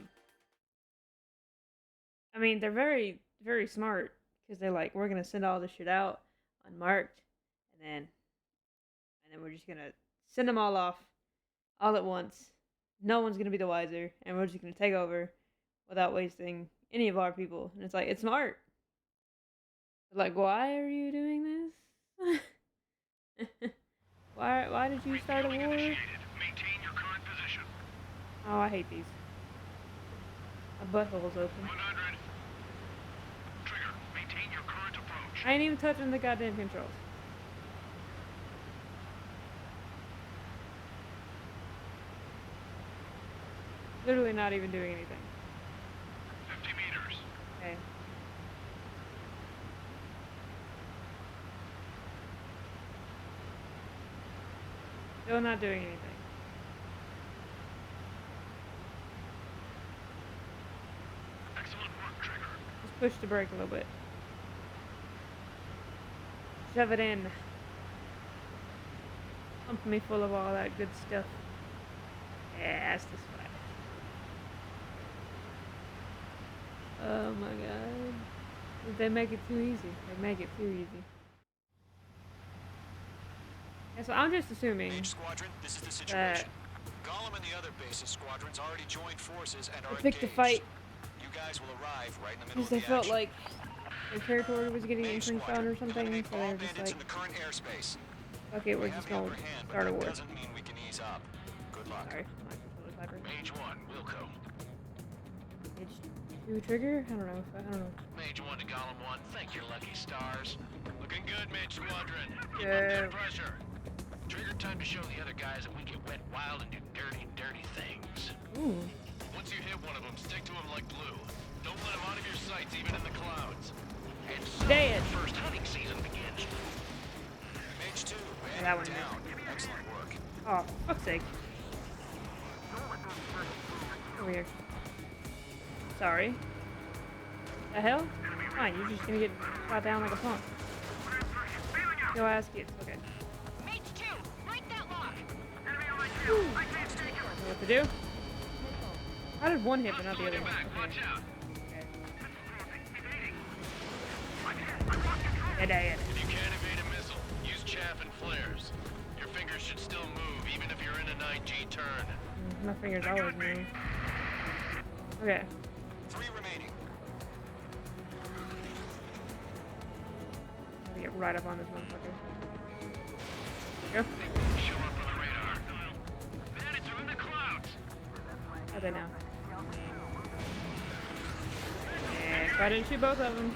mean, they're very, very smart because they're like, we're gonna send all this shit out unmarked, and then we're just gonna send them all off, all at once. No one's gonna be the wiser, and we're just gonna take over without wasting any of our people. And it's like, it's smart. Like, why are you doing this? Why did you start a war? Maintain your current position. Oh, I hate these. My butthole's open. 100. Trigger, maintain your current approach. I ain't even touching the goddamn controls. Literally not even doing anything. 50 meters. Okay. Still not doing anything. Excellent work, Trigger. Just push the brake a little bit. Shove it in. Pump me full of all that good stuff. Yeah, that's this way. Oh my god. They make it too easy. They make it too easy. Yeah, so I'm just assuming Mage Squadron, this is the situation. Gollum and the other bases squadrons already joined forces and are picked a engaged. fight You guys will arrive right in the middle because of they the felt action. like their territory was getting Mage infringed on Squadron, or something, eliminate so all they're just bandits like, in the current airspace. okay, we're We just have the gonna upper hand, but start a that war. doesn't mean we can ease up. Good luck. Sorry, I'm not completely sniper. Mage 1, Wilco. Mage 2 trigger? I don't know. Mage 1 to Golem 1, thank your lucky stars. Looking good, Mage Squadron. Keep Yeah. up that pressure. Trigger, time to show the other guys that we get wet wild and do dirty, dirty things. Ooh. Once you hit one of them, stick to him like glue. Don't let him out of your sights, even in the clouds. And so Dead. the first hunting season begins. Mage 2, Yeah, that one down. Excellent work. Oh, fuck's sake. Over here. Sorry. The hell? Fine, you're just gonna get shot down like a punk. Go ass kids. Okay. Mage 2, break that lock. Know what to do? How did one hit but not the other one? Watch out. Okay. Yeah. If you can't evade a missile, use chaff and flares. Your fingers should still move, even if you're in a 9G turn. My fingers always move. Okay. 3 remaining. I'm gonna get right up on this motherfucker. Go. Show up on the radar. Bandits are in the clouds. How'd they know? Yeah, if I didn't shoot both of them.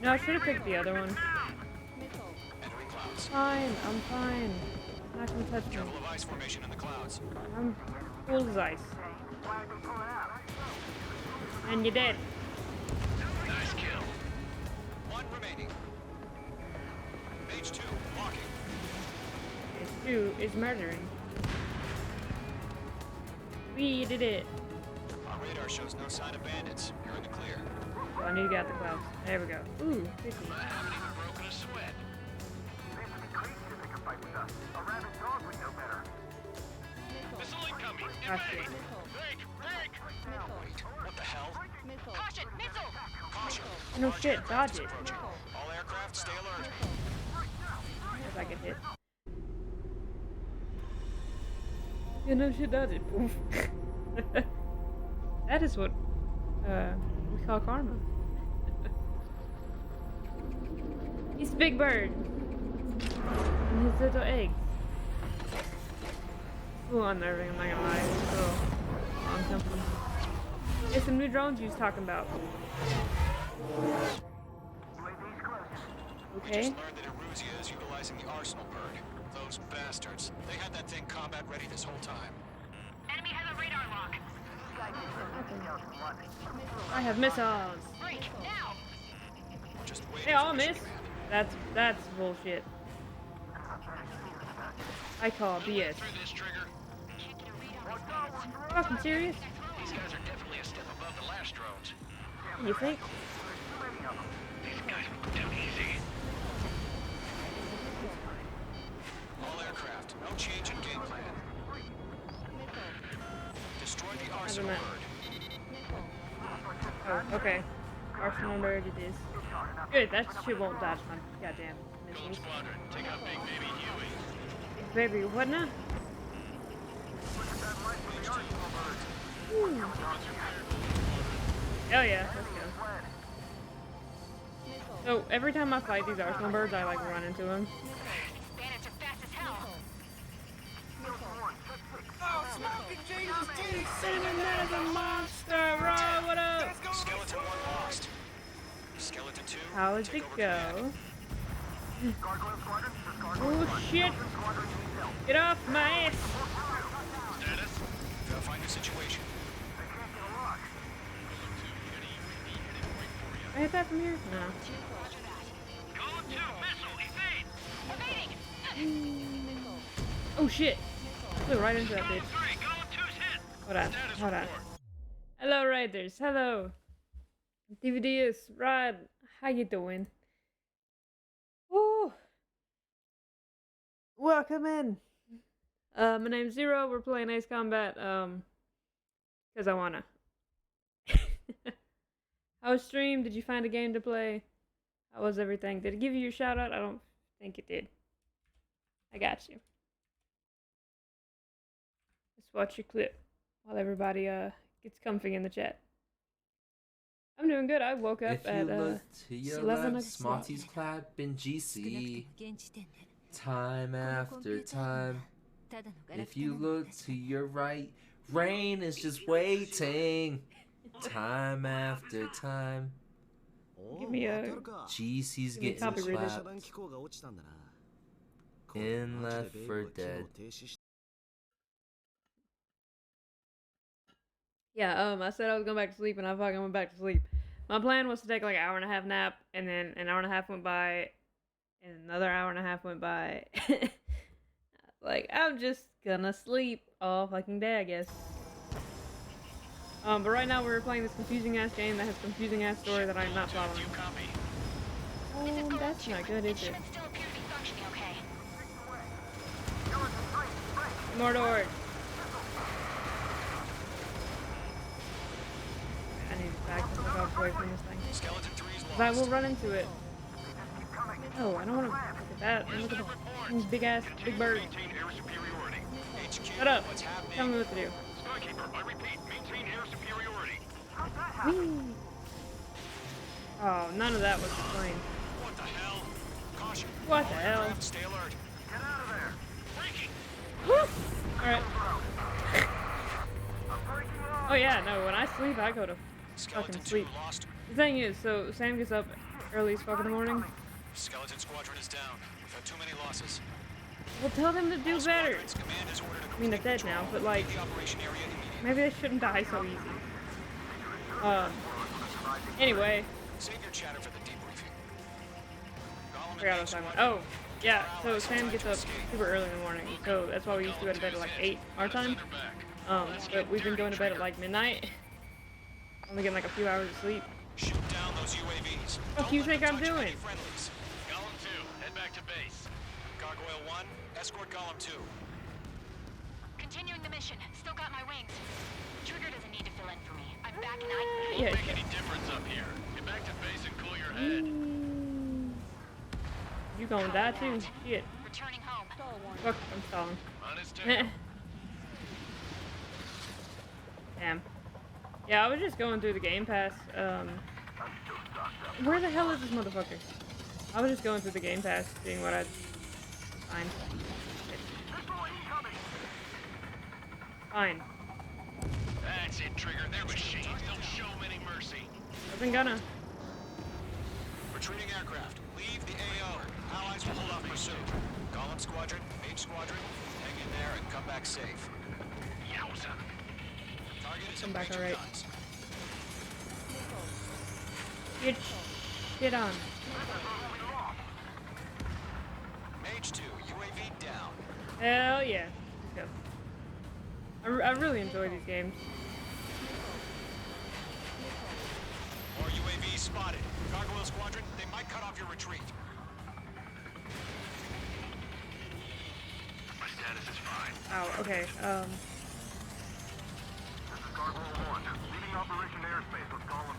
No, I should have picked the other one. Fine, I'm fine. Not gonna touch me. Careful of ice formation in the clouds. I'm cool as ice. And you're dead. Nice kill. One remaining. Page 2, walking. Phase 2 is murdering. We did it. Our radar shows no sign of bandits. You're in the clear. Well, I need to get out the clouds. There we go. Ooh, 50. I haven't even broken a sweat. Missile incoming. Ah, shit. Break! What the hell? Caution! Missile! Caution. No Large shit, aircraft dodge it. approaching. All aircraft, stay alert. If I get hit. Yeah, no shit, does it. Poof. That is what we call karma. He's a big bird. And his little eggs. Ooh, unnerving, I'm not gonna lie. It's a little uncomfortable. There's some new drones you was talking about. We Okay. just learned that Eruzia is utilizing the arsenal bird. Those bastards. They had that thing combat ready this whole time. Enemy has a radar lock. I have missiles. Break! Now! Just wait. They all miss. That's bullshit. I call BS. Through this trigger. Fucking serious? These guys are definitely a step above the last drones. You think? These guys will go down easy. All aircraft. No change in game plan. Destroy the arsenal that. bird. Oh, okay. Arsenal bird it is. Good, that shit won't dodge my goddamn Gold missiles. Squadron, take out Big Baby Huey. Baby, what now? Ooh. Hell yeah, let's go. So every time I fight these arsenal birds, I like run into them. These bandits are fast as hell. Oh, smoking Jesus! Cinnamon is a monster, bro. What up? Skeleton 1 lost. Skeleton 2. How did take it over go? command. Oh shit! Get off my ass! Status. Verifying the situation. I hit that from here? No. Column 2, missile, evade! Oh shit! Flew right into that bitch. Column 3, Column 2's hit! Hold on, Status hold on. report. Hello, Raiders. Hello. DVD is Rod. How you doing? Woo! Welcome in. My name's Zero. We're playing Ace Combat. Cause I wanna. How was stream? Did you find a game to play? How was everything? Did it give you your shout out? I don't think it did. I got you. Let's watch your clip while everybody gets comfy in the chat. I'm doing good. I woke up If you at look to your 11 left, o'clock. Smarties clap in GC. Time after time. If you look to your right, rain is just waiting. Time after time. Give me a GC's give me a getting copyrighted. clapped. In Left 4 Dead. Yeah, I said I was going back to sleep and I fucking went back to sleep. My plan was to take like an hour and a half nap and then an hour and a half went by and another hour and a half went by. Like, I'm just gonna sleep all fucking day, I guess. But right now we're playing this confusing ass game that has confusing ass story that I'm not following. That's not good, is it? Still appear to be functioning okay. More doors. I need to back the fuck up away from this thing. Skeleton 3's 'Cause I will run into it. Oh, I don't want to look at that. I look at the big ass, big bird. Shut up. Tell me what to do. Skykeeper, I repeat, maintain air superiority. Whee! Oh, none of that was the plane. What the hell? Caution. What the All hell? aircraft, stay alert. Get out of there! Breaking! Alright. Oh yeah, no, when I sleep, I go to Skeleton fucking 2 sleep. lost. The thing is, so Sam gets up early as fuck in the morning. Skeleton Squadron is down. We've had too many losses. Well, tell them to do better. Command has ordered a I mean, they're dead now, but like, the operation area immediately. maybe they shouldn't die so easy. Anyway. Save your chatter for the debriefing. I forgot what I was talking about. Oh, yeah, so Sam gets up super early in the morning, so that's why we used to go to bed at like 8 our time. But we've been going to bed at like midnight. Only getting like a few hours of sleep. Shoot down those UAVs. What do you think I'm doing? Golem 2, head back to base. Gargoyle 1, escort Golem 2. Continuing the mission. Still got my wings. Trigger doesn't need to fill in for me. I'm back and I... Won't make any difference up here. Get back to base and cool your head. You gonna die too? Shit. Returning home. Fuck, I'm stalling. On his tail. Damn. Yeah, I was just going through the Game Pass. Where the hell is this motherfucker? I was just going through the Game Pass, seeing what I'd find. Fine. That's it, Trigger. They're machines. Don't show them any mercy. Wasn't gonna. Retreating aircraft. Leave the AO. Allies will hold off pursuit. Golem Squadron, Mage Squadron, hang in there and come back safe. Yowza. Target is Come in back range of alright. guns. Get shit on. Mage 2, UAV down. Hell yeah. Let's go. I really enjoy these games. More UAVs spotted. Gargoyle Squadron, they might cut off your retreat. My status is fine. Oh, okay. This is Gargoyle 1. Leading Operation Airspace with Golem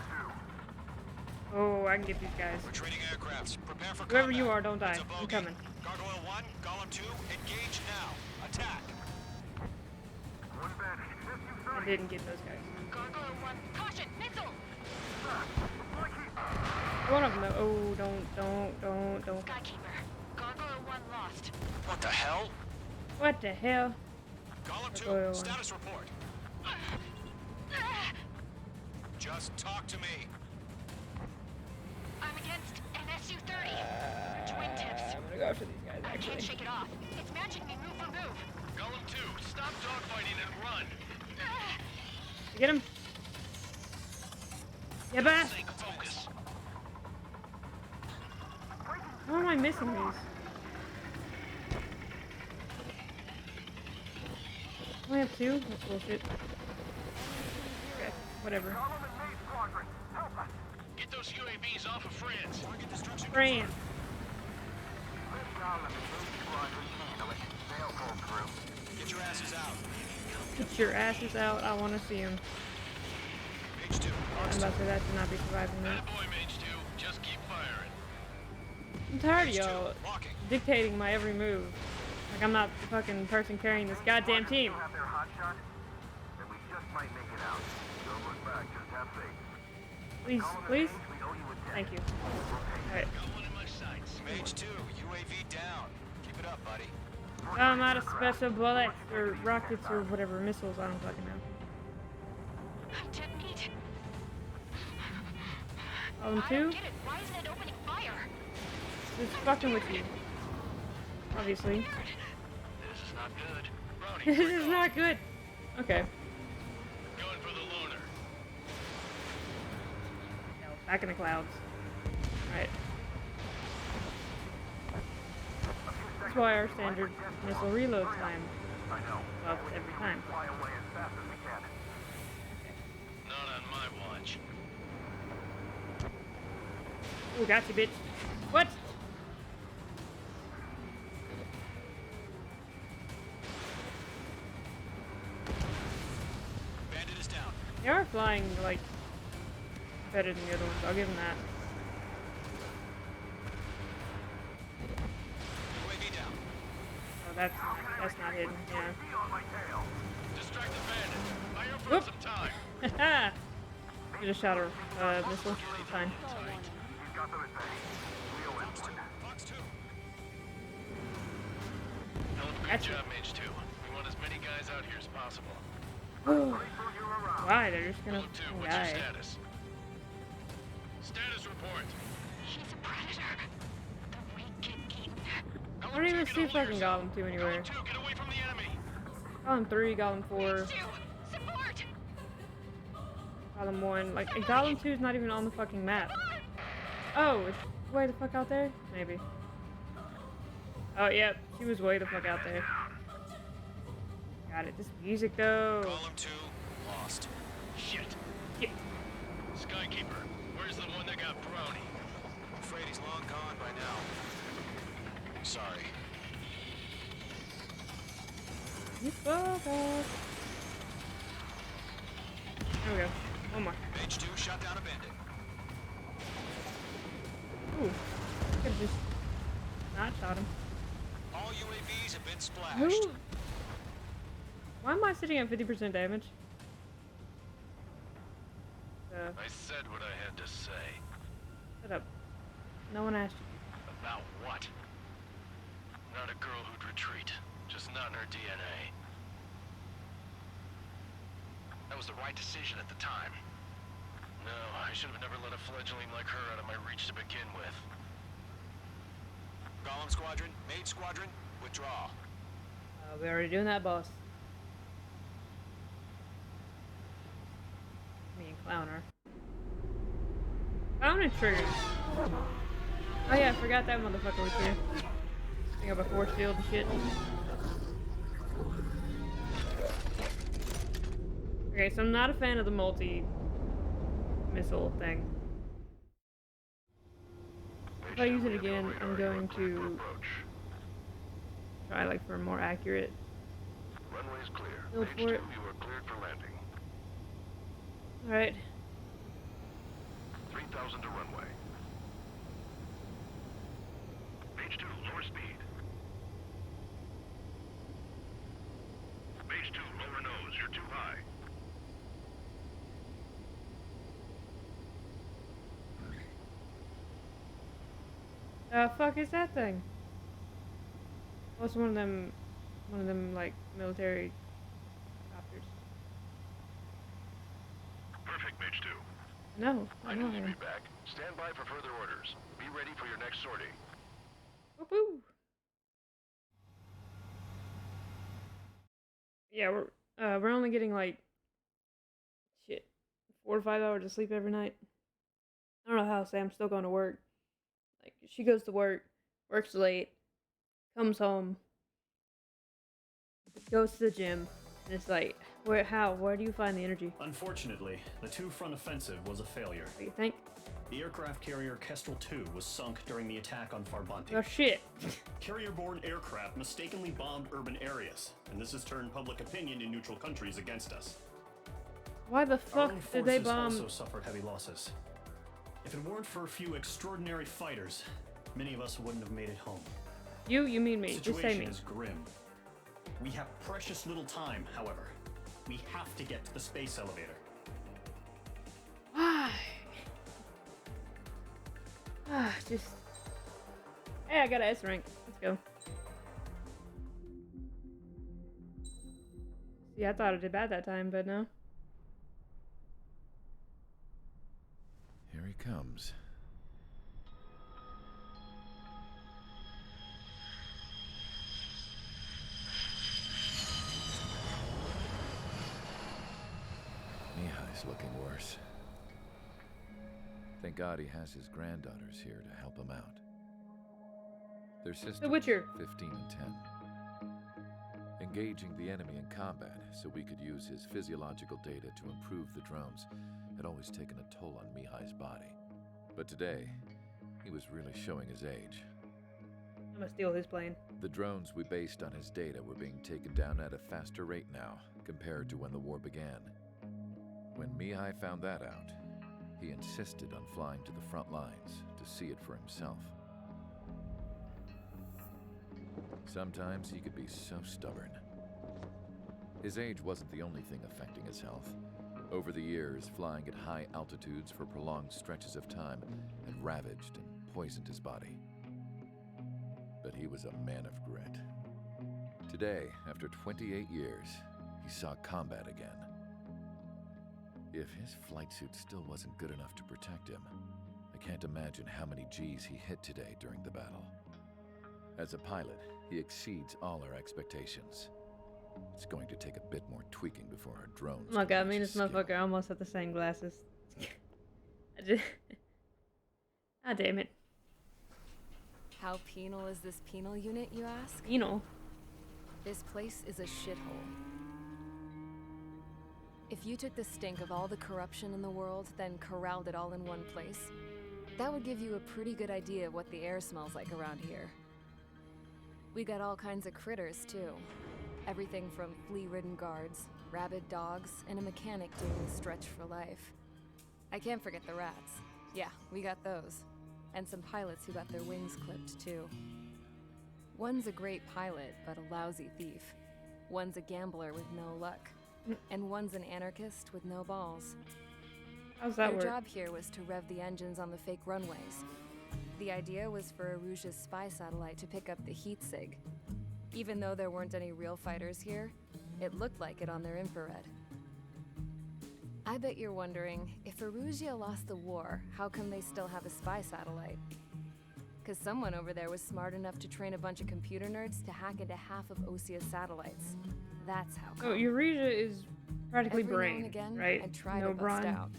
2. Oh, I can get these guys. Retreating aircrafts. Prepare for Whoever combat. you are, don't die. It's a I'm bogey. coming. Gargoyle 1, Golem 2, engage now. Attack. One bandit. I didn't get those guys. Gargoyle 1. Caution! Missile! One of them though. Oh, don't. Skykeeper. Gargoyle 1 lost. What the hell? What the hell? Golem 2, Gargoyle 1. status report. Just talk to me. I'm against an SU-30. Twin tips. I'm gonna go after these guys, I can't actually. shake it off. It's matching me move for move. Golem 2, stop dogfighting and run. Get him. Yeah, back. Stay focused. How am I missing these? I only have 2? That's bullshit. Okay, whatever. Get those UAVs off of France. Target destruction. France. Get your asses out. Get your asses out. I want to see them. Mage 2, I'm about to say that should not be surviving that. Boy, Mage 2, just keep firing. I'm tired of y'all walking. dictating my every move. Like I'm not the fucking person carrying this goddamn team. Have their hot shot? Then we just might make it out. Don't look back. Just have faith. Please, please. Thank you. Alright. Got one in my sights. Mage 2, UAV down. Keep it up, buddy. I'm out of special bullets or rockets or whatever, missiles, I don't fucking know. I'm dead meat. Oh, I don't 2? get it. Why isn't it opening fire? It's fucking with you. Obviously. This is not good. Brownie, This break is off. not good. Okay. Going for the loner. Back in the clouds. Alright. That's why our standard missile reload time buffs every time. Not on my watch. Ooh, got you, bitch. What? Bandit is down. They are flying, like, better than the other ones. I'll give them that. UAV down. Oh, that's not hidden. Yeah. Distract the bandit. Fire for Whoop. some time. Haha! You just shot a missile. It's fine. Fox 2, Hell of a good job, Mage 2. We want as many guys out here as possible. Why? They're just gonna Look 2, what's your status? Status report. He's a predator. The weak get eaten. I don't even see fucking Golem 2 anywhere. Golem 2, get away from the enemy. Golem 3, Golem 4, Support! Golem 1. Like, Golem 2 is not even on the fucking map. Oh, it's way the fuck out there? Maybe. Oh, yep. She was way the fuck out there. Got it. This music, though. Column 2, lost. Shit. Yeah. Skykeeper, where's the one that got Brownie? I'm afraid he's long gone by now. Sorry. You fuck off. There we go. One more. Mage 2 shot down a bandit. Ooh. Could've just not shot him. All UAVs have been splashed. Who? Why am I sitting at 50% damage? I said what I had to say. Shut up. No one asked you. About what? Not a girl who'd retreat. Just not in her DNA. That was the right decision at the time. No, I should have never let a fledgling like her out of my reach to begin with. Golem Squadron, Mage Squadron, withdraw. We're already doing that, boss. Me and Clowner. Clown and Trigger. Oh yeah, I forgot that motherfucker was here. Think of a force field and shit. Okay, so I'm not a fan of the multi-missile thing. If I use it again, I'm going to try like for a more accurate Runway's clear. build Mage for 2, it. you are cleared for landing. Alright. 3,000 to runway. Mage 2, lower speed. Mage 2, lower nose. You're too high. Fuck is that thing? Oh, it's one of them like military copters. Perfect, Mage 2. No, I no. need to be back. Stand by for further orders. Be ready for your next sortie. Woo-hoo. Yeah, we're only getting like 4 to 5 hours of sleep every night. I don't know how Sam's still going to work. Like she goes to work, works late, comes home, goes to the gym, and it's like, where do you find the energy? Unfortunately, the two-front offensive was a failure. What do you think? The aircraft carrier Kestrel 2 was sunk during the attack on Farbanti. Oh shit. Carrier-borne aircraft mistakenly bombed urban areas, and this has turned public opinion in neutral countries against us. Why the Our fuck own did they forces bomb? also suffered heavy losses. If it weren't for a few extraordinary fighters, many of us wouldn't have made it home. You mean me. The Just say situation me. is grim. We have precious little time, however. We have to get to the space elevator. Why? Just... Hey, I got an S rank. Let's go. See, I thought I did bad that time, but no. Here he comes. Mihai's looking worse. Thank God he has his granddaughters here to help him out. Their sisters, The Witcher. 15 and 10. Engaging the enemy in combat so we could use his physiological data to improve the drones had always taken a toll on Mihai's body. But today, he was really showing his age. I'm gonna steal his plane. The drones we based on his data were being taken down at a faster rate now, compared to when the war began. When Mihai found that out, he insisted on flying to the front lines to see it for himself. Sometimes he could be so stubborn. His age wasn't the only thing affecting his health. Over the years, flying at high altitudes for prolonged stretches of time had ravaged and poisoned his body. But he was a man of grit. Today, after 28 years, he saw combat again. If his flight suit still wasn't good enough to protect him, I can't imagine how many G's he hit today during the battle. As a pilot, he exceeds all our expectations. It's going to take a bit more tweaking before our drones. Oh my god, me and this motherfucker almost had the same glasses. Ah, damn it. How penal is this penal unit, you ask? Penal? This place is a shithole. If you took the stink of all the corruption in the world, then corralled it all in one place, that would give you a pretty good idea of what the air smells like around here. We got all kinds of critters, too. Everything from flea-ridden guards, rabid dogs, and a mechanic doing the stretch for life. I can't forget the rats. Yeah, we got those. And some pilots who got their wings clipped, too. One's a great pilot, but a lousy thief. One's a gambler with no luck. And one's an anarchist with no balls. How's that work? Their job here was to rev the engines on the fake runways. The idea was for Aruja's spy satellite to pick up the heat sig. Even though there weren't any real fighters here, it looked like it on their infrared. I bet you're wondering, if Aruja lost the war, how come they still have a spy satellite? Because someone over there was smart enough to train a bunch of computer nerds to hack into half of Osia's satellites. That's how come. Oh, Eurasia is practically Every now brain, and again, right? I'd try no to bust brawn. out.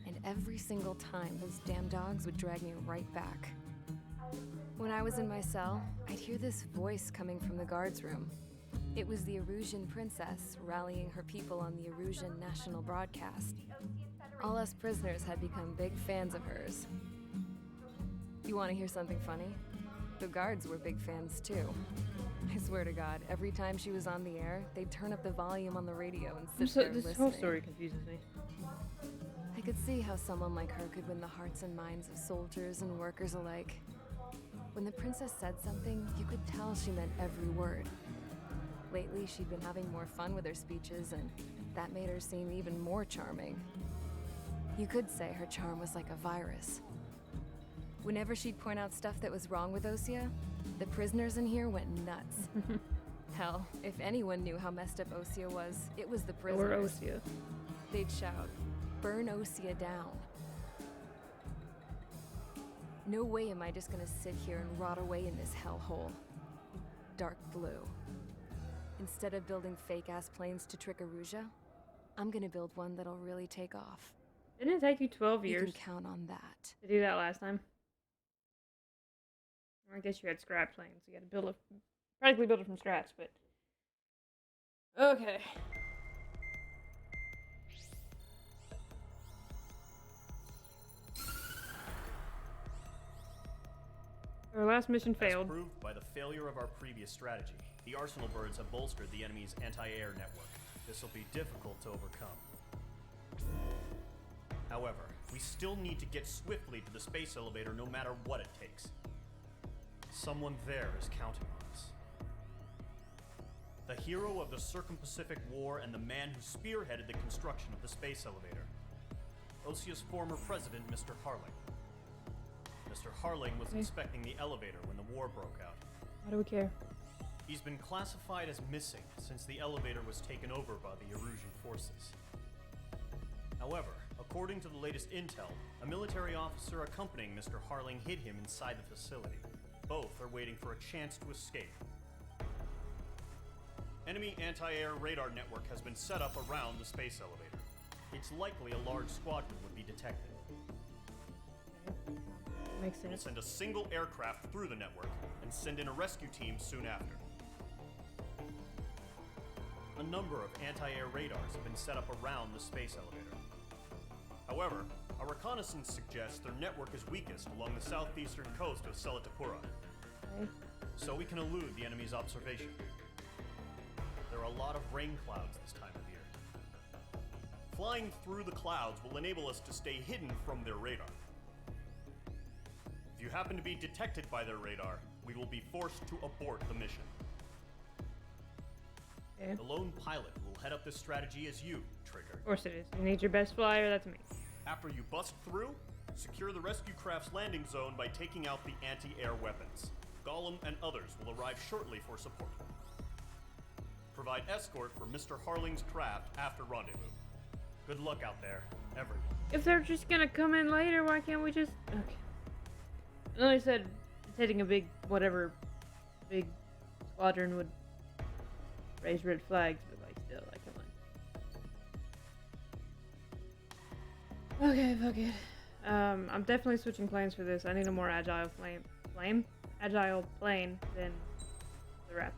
And every single time, those damn dogs would drag me right back. When I was in my cell, I'd hear this voice coming from the guards room. It was the Erusian princess rallying her people on the Erusian national broadcast. All us prisoners had become big fans of hers. You want to hear something funny? The guards were big fans too. I swear to God, every time she was on the air, they'd turn up the volume on the radio and sit there This listening. whole story confuses me. I could see how someone like her could win the hearts and minds of soldiers and workers alike. When the princess said something, you could tell she meant every word. Lately, she'd been having more fun with her speeches, and that made her seem even more charming. You could say her charm was like a virus. Whenever she'd point out stuff that was wrong with Osia, the prisoners in here went nuts. Hell, if anyone knew how messed up Osia was, it was the prisoners. Or Osia. They'd shout, "Burn Osia down." No way am I just gonna sit here and rot away in this hellhole. Dark blue. Instead of building fake-ass planes to trick Aruja, I'm gonna build one that'll really take off. Didn't it take you 12 years? You can count on that. To do that last time? I guess you had scrap planes. You had to practically build it from scratch, but... Okay. Our last mission failed. As proved by the failure of our previous strategy, the Arsenal birds have bolstered the enemy's anti-air network. This will be difficult to overcome. However, we still need to get swiftly to the space elevator no matter what it takes. Someone there is counting on us. The hero of the Circum-Pacific War and the man who spearheaded the construction of the space elevator. Osia's former president, Mr. Harling. Mr. Harling was inspecting the elevator when the war broke out. Why do we care? He's been classified as missing since the elevator was taken over by the Erusian forces. However, according to the latest intel, a military officer accompanying Mr. Harling hid him inside the facility. Both are waiting for a chance to escape. Enemy anti-air radar network has been set up around the space elevator. It's likely a large squadron would be detected. Makes sense. We'll send a single aircraft through the network and send in a rescue team soon after. A number of anti-air radars have been set up around the space elevator. However, our reconnaissance suggests their network is weakest along the southeastern coast of Selatapura. Okay. So we can elude the enemy's observation. There are a lot of rain clouds this time of year. Flying through the clouds will enable us to stay hidden from their radar. If you happen to be detected by their radar, we will be forced to abort the mission. Okay. The lone pilot will head up this strategy as you, Trigger. Of course it is. You need your best flyer, that's me. After you bust through, secure the rescue craft's landing zone by taking out the anti-air weapons. Gollum and others will arrive shortly for support. provide escort for Mr. Harling's craft after rendezvous. Good luck out there, everyone. If they're just gonna come in later, why can't we just... Okay. I know they said it's hitting a big, whatever, big squadron would raise red flags, but like still, like, come on. Okay, fuck it. I'm definitely switching planes for this. I need a more agile agile plane than the Raptor.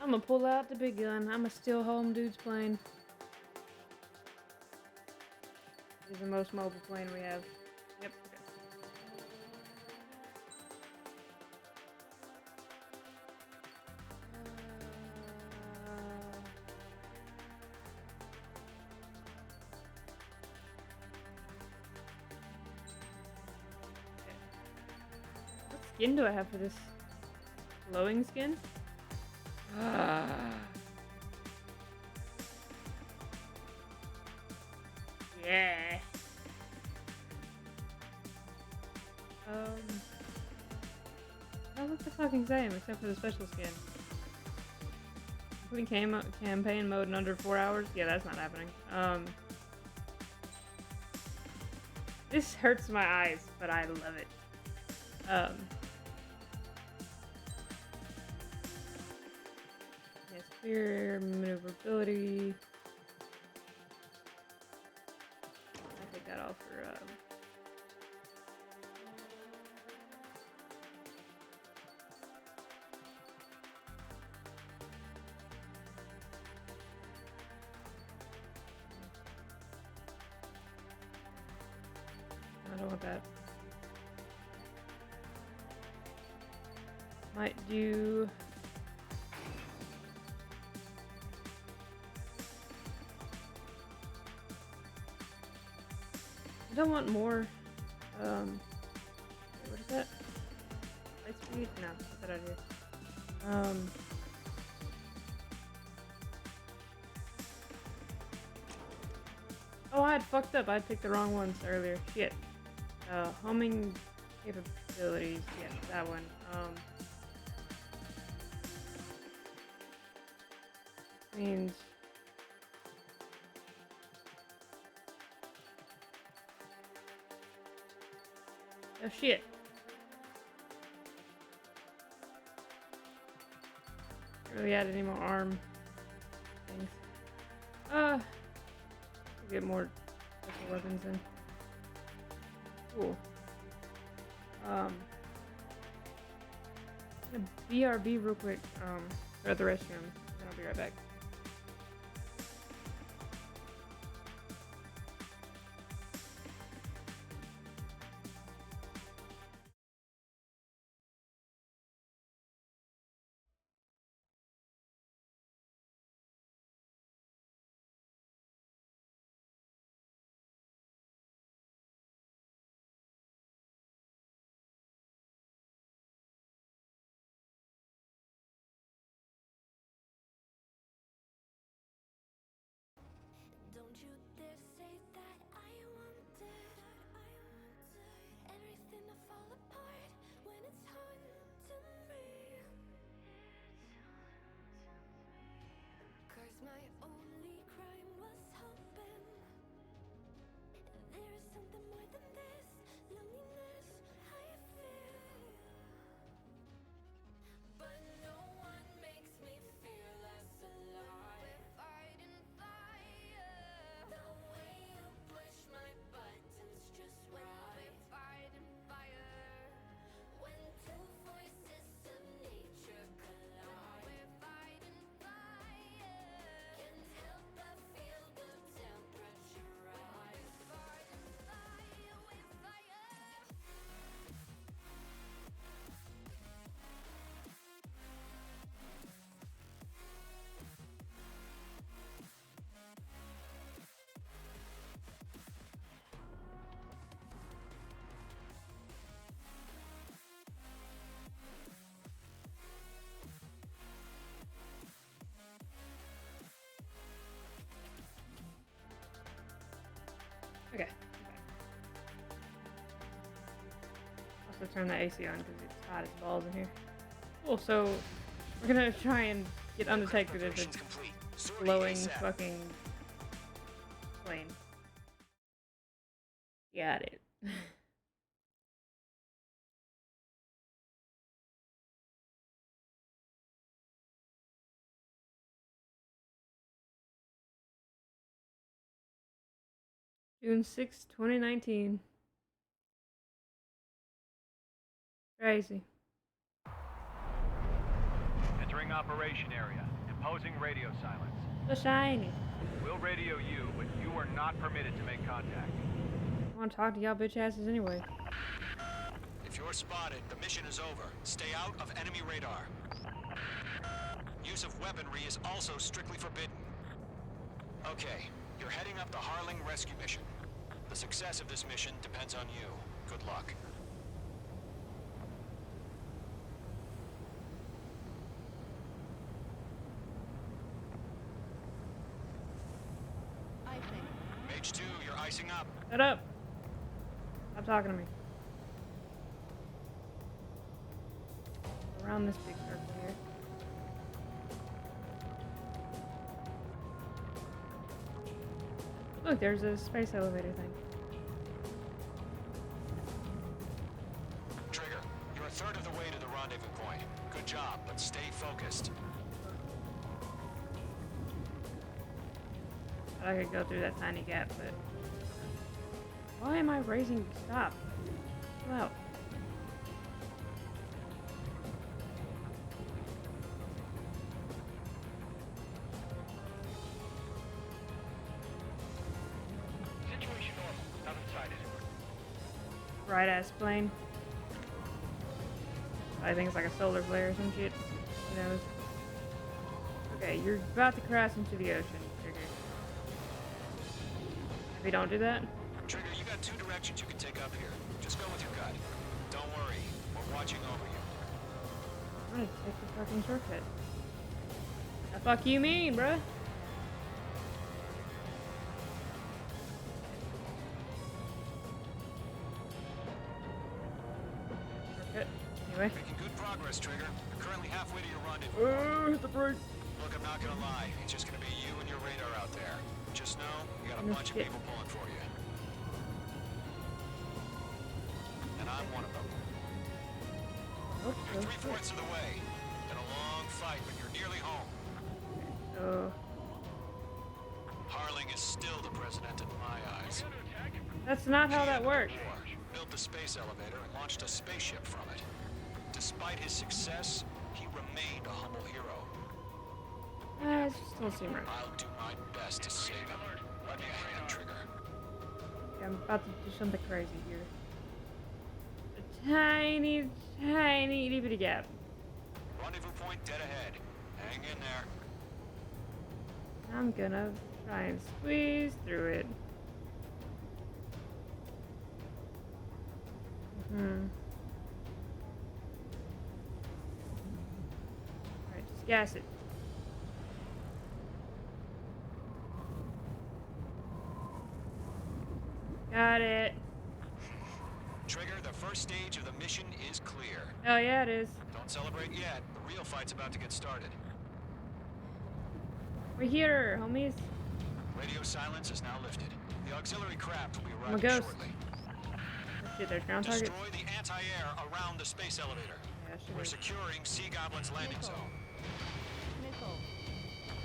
I'm gonna pull out the big gun. I'm gonna steal home dude's plane. This is the most mobile plane we have. Yep. What skin do I have for this? Glowing skin? Yeah. That looks the fucking same except for the special skin. Putting campaign mode in under 4 hours? Yeah, that's not happening. This hurts my eyes, but I love it. Yes, clear maneuverability. I'll take that off for I don't want that. Might do... I don't want more, wait, what is that? Light speed? No, get that out of here. Oh, I had fucked up. I picked the wrong ones earlier. Shit. Homing capabilities. Yeah, that one. Means... Oh shit. Can't really add any more arm things. Get more special weapons in. Cool. I'm gonna BRB real quick, go to the restroom, and I'll be right back. Don't you dare say that I wanted everything to fall apart when it's haunting me. 'Cause my only crime was hoping there is something more than this loneliness I feel. But no one makes me feel less alive. We're fighting fire. The way you push my buttons just right. We're fighting fire. When two voices of nature collide. We're fighting fire. Can't help but feel the temperature rise. We're fighting fire. We're fire. Okay. Also turn the AC on because it's hot as balls in here. Cool, so we're gonna try and get undetected as a glowing fucking plane. Got it. June 6, 2019. Crazy. Entering operation area. Imposing radio silence. So shiny. We'll radio you, but you are not permitted to make contact. I want to talk to y'all bitch asses anyway. If you're spotted, the mission is over. Stay out of enemy radar. Use of weaponry is also strictly forbidden. Okay, you're heading up the Harling rescue mission. The success of this mission depends on you. Good luck. Mage 2, you're icing up. Shut up. Stop talking to me. Around this big circle here. Look, there's a space elevator thing. Trigger, you're a third of the way to the rendezvous point. Good job, but stay focused. I could go through that tiny gap, but why am I raising? Stop. Chill out. Situation normal. Nothing sighted. Bright ass plane. I think it's like a solar flare or some shit. Who knows? Okay, you're about to crash into the ocean, Trigger. If you don't do that, Trigger, you got two directions you can take up here. Just go with your gut. Don't worry, we're watching over you. I'm gonna take the fucking shortcut. The fuck you mean, bruh? Shortcut. Anyway. Making good progress, Trigger. You're currently halfway to your rendezvous. Hit the brake. Look, I'm not gonna lie. It's just gonna be you and your radar out there. Just know, you got a bunch of people pulling for you. And I'm one of them. You're 3/4 of the way. Been a long fight, but you're nearly home. So Harling is still the president in my eyes. that's not how that works. Built the space elevator and launched a spaceship from it. Despite his success, he remained a humble hero. It just don't seem right. I'll do my best to save him. Let me a hand, Trigger. Okay, I'm about to do something crazy here. A tiny, tiny itty bitty gap. Rendezvous point dead ahead. Hang in there. I'm gonna try and squeeze through it. Alright, just gas it. Got it. Trigger, the first stage of the mission is clear. Oh yeah, it is. Don't celebrate yet. The real fight's about to get started. We're here, homies. Radio silence is now lifted. The auxiliary craft will be I'm a arriving ghost. shortly. Shit, there's ground targets. Destroy the anti-air around the space elevator. Yeah, We're sure. securing Sea Goblin's landing zone. Nickel.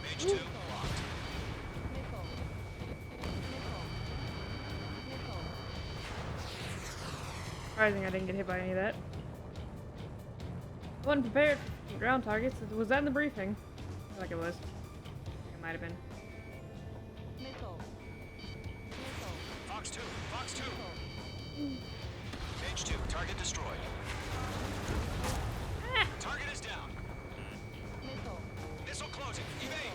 Mage 2 locked. Nickel. Surprising I didn't get hit by any of that. I wasn't prepared for ground targets. Was that in the briefing? I feel like it was. It might have been. Nickel. Fox 2, Fox 2. Mage 2, target destroyed. Target is down. Missile closing. Evade.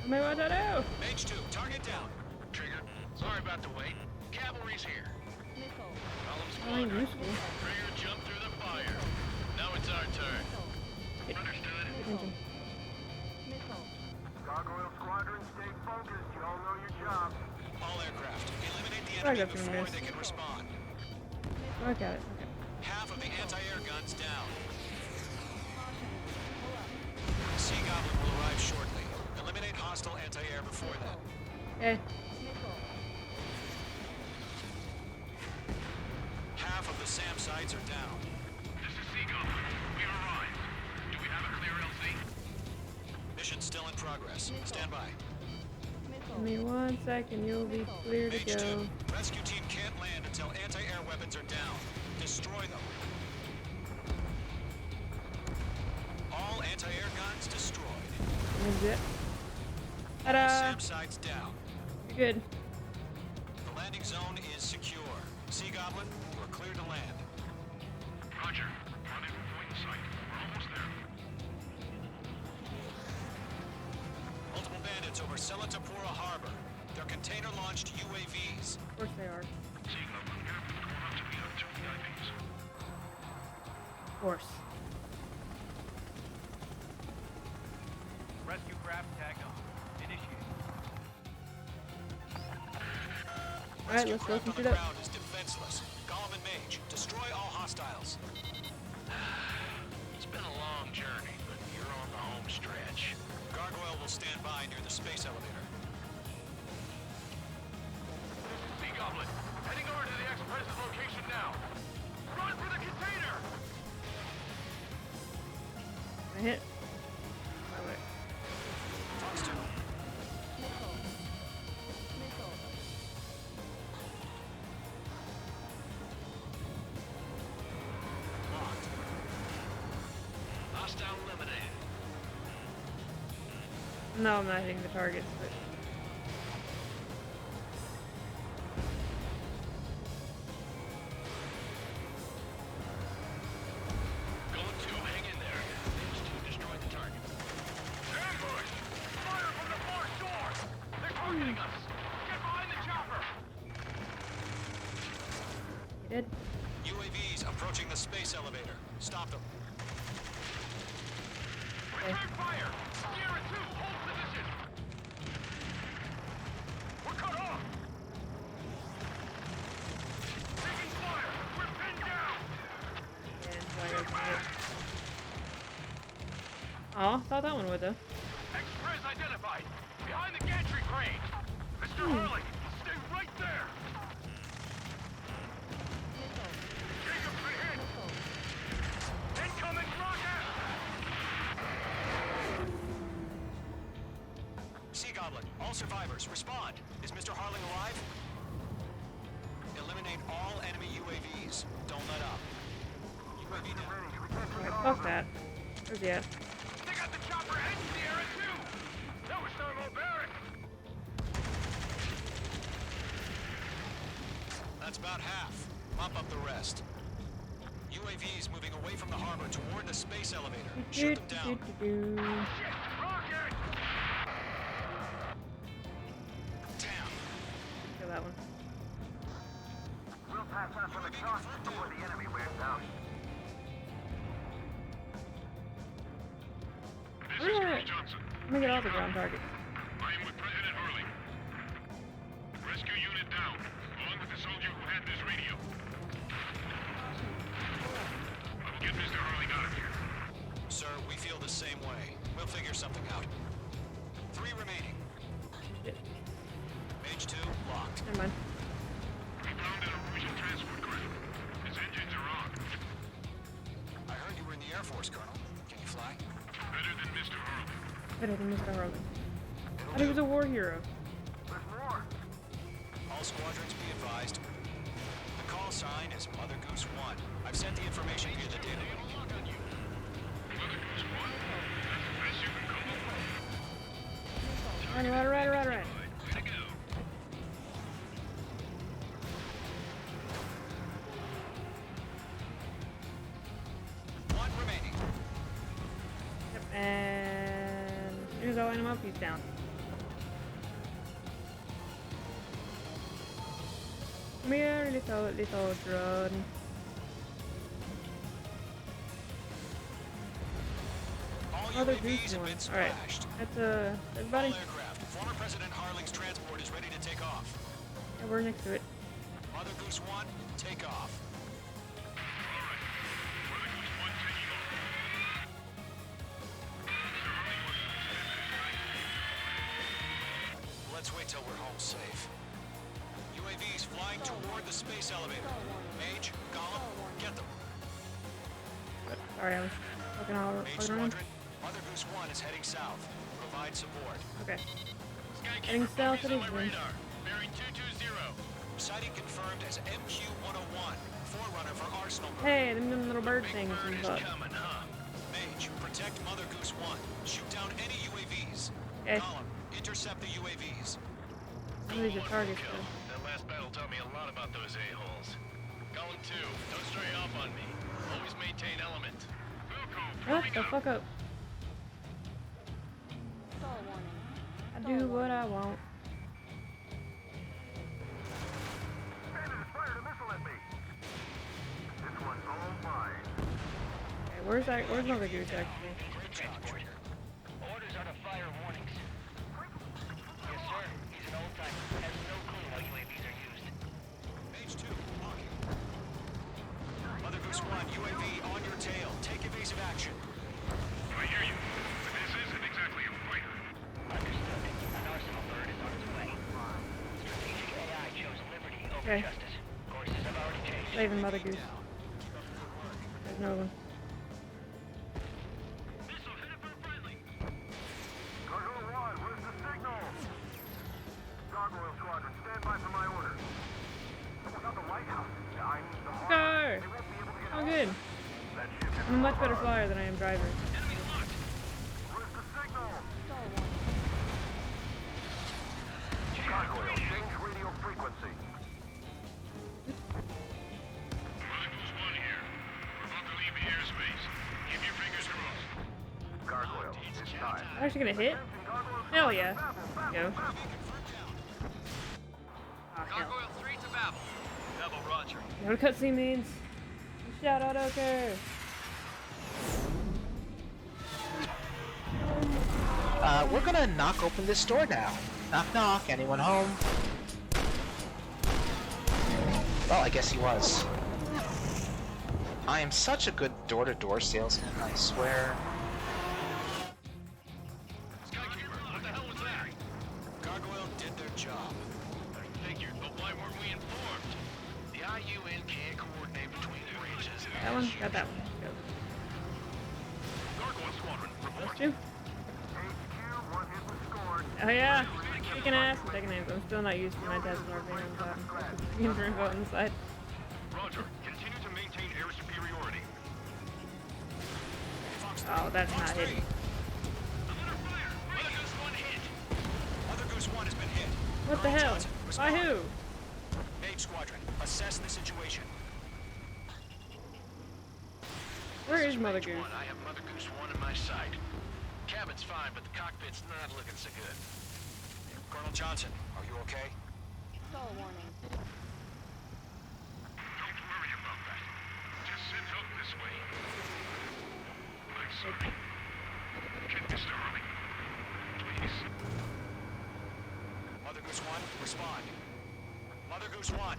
Tell me what to do. Mage 2, target down. Trigger, sorry about the wait. Cavalry's here. Oh, useful. Trigger jumped through the fire. Now it's our turn. Understood. Attention. Gargoyle Squadron, stay focused. You all know your job. All aircraft, eliminate the I enemy got some before miss. they can respond. I got it. Half of the anti-air guns down. Sea Goblin will arrive shortly. Eliminate hostile anti-air before then. Okay. Half of the SAM sites are down. This is Sea Goblin. We've arrived. Do we have a clear LZ? Mission still in progress. Stand by. Give me 1 second, you'll be clear to Mage 2, go. rescue team can't land until anti-air weapons are down. Destroy them. All anti-air guns destroyed. That's it. All Ta-da! SAM sites down. You're good. The landing zone is secure. Sea Goblin, we're clear to land. Roger. Rendezvous point in sight. We're almost there. Multiple bandits over Selatapura Harbor. They're container-launched UAVs. Of course they are. Sea Goblin, we're going out to meet up 2 VIPs. Of course. Rescue craft tagged on. Initiate. Alright, let's go Craft some on the shit up. ground is defenseless. Golem and Mage, destroy all hostiles. It's been a long journey, but you're on the home stretch. Gargoyle will stand by near the space elevator. This is Sea Goblin. Heading over to the Express's location now. Run for the container! I hit. Oh, wait. Fox 2. Locked. Hostile eliminated. No, I'm not hitting the targets, but Golem 2, hang in there. Mage 2 destroyed the target. Ambush! Fire from the far shore! They're targeting us! Get behind the chopper! you did. UAVs approaching the space elevator. Stop them. Okay. Return fire! Sierra 2, hold position! We're cut off! Taking fire! We're pinned down! And so I gotta hit. Oh, thought that one would though. Express identified! Behind the gantry crane! Mr. Harley, stay right there! Jacob's been hit! Incoming rocket! Sea Goblin, all survivors, respond. Is Mr. Harling alive? Eliminate all enemy UAVs. Don't let up. UAV down. Fuck that. Where's he at? They got the chopper and Sierra too! That was thermobaric! That's about half. Mop up the rest. UAVs moving away from the harbor toward the space elevator. Shoot them down. Shit! Rocket! Damn. Kill that one. We'll pass on some exhaust before the enemy wears out. Where am I? Let me get all the ground targets. I am with President Harley. Rescue unit down, along with the soldier who had this radio. I will get Mr. Harley out of here. Sir, we feel the same way. We'll figure something out. 3 remaining. Shit. Mage 2, locked. Never mind. We found an Erusian transport craft. His engines are on. I heard you were in the Air Force, Colonel. Can you fly? Better than Mr. Harley. Better than Mr. Harlan. I thought he was a war hero. There's more. All squadrons be advised. The call sign is Mother Goose 1. I've sent the information via the data link. Mother Goose 1. That's the best you can come up with. Right. Way to go. One remaining. Yep, and as soon as I line him up, he's down. Come here, little drone. All Mother UAVs Goose have one. been Alright, splashed. that's All everybody. aircraft. Former President Harling's transport is ready to take off. Yeah, we're next to it. Mother Goose 1, take off. All right. Mother Goose 1 taking off. Mr. Harley until we're home safe. UAVs flying toward the space elevator. Mage, Gollum, get them. Sorry, I was looking all Mage around. Squadron, Mother Goose 1 is heading south. Provide support. Okay. Heading south it is then. Bearing 220. Sighting confirmed as MQ-101, forerunner for Arsenal. Hey, them little bird things Bird and is stuff. coming, huh? Mage, protect Mother Goose 1. Shoot down any UAVs. Okay. Gollum, intercept the UAVs. Some of these are targets Kill. though. That last battle taught me a lot about those a-holes. Gollum 2, don't stray off on me. Always maintain element. Shut the fuck up. I do what I want. Okay, where's Mother Goose actually? Orders are to fire warnings. Yes, sir. He's an old timer. Has no clue how UAVs are used. Mage 2, walking. Mother Goose 1, UAV on your tail. Take evasive action. I hear you. But this isn't exactly a fighter. Understood. An Arsenal bird is on its way. Strategic AI chose liberty over Okay. justice. Courses have already changed. Saving Mother Goose. There's another one. Go! Oh good. I'm a much better flyer than I am driver. Gargoyle, change radio frequency. Mother Goose 1 here. We're about to leave the airspace. Keep your fingers crossed. Gargoyle, it's time. I'm actually gonna hit? Hell yeah. Go. Oh, hell. Gargoyle 3 to Babel. Babel, roger. You know what a cutscene means? Shout out, okay. We're gonna knock open this door now. Knock knock, anyone home? Well, I guess he was. I am such a good door-to-door salesman, I swear. Skykeeper, what the hell was that? Gargoyle did their job. I figured, but why weren't we informed? The IUN can't coordinate between branches. That one? Got that one. Go. Gargoyle Squadron, report. Let's do. Oh yeah. Kicking ass and taking names. I'm still not used to my test bar being on top. You can vote on the side. Roger. Continue to maintain air superiority. Oh, that's not hitting. Mother Goose 1 hit. Mother Goose 1 has been hit. What the Colonel hell? Johnson, By respond. who? Mage Squadron, assess the situation. Where is Mother Goose? I have Mother Goose 1 in my sight. Cabin's fine, but the cockpit's not looking so good. Colonel Johnson, are you okay? Don't worry about that. Just send help this way. I'm sorry. Get Mr. Harley. Please. Mother Goose 1, respond. Mother Goose 1.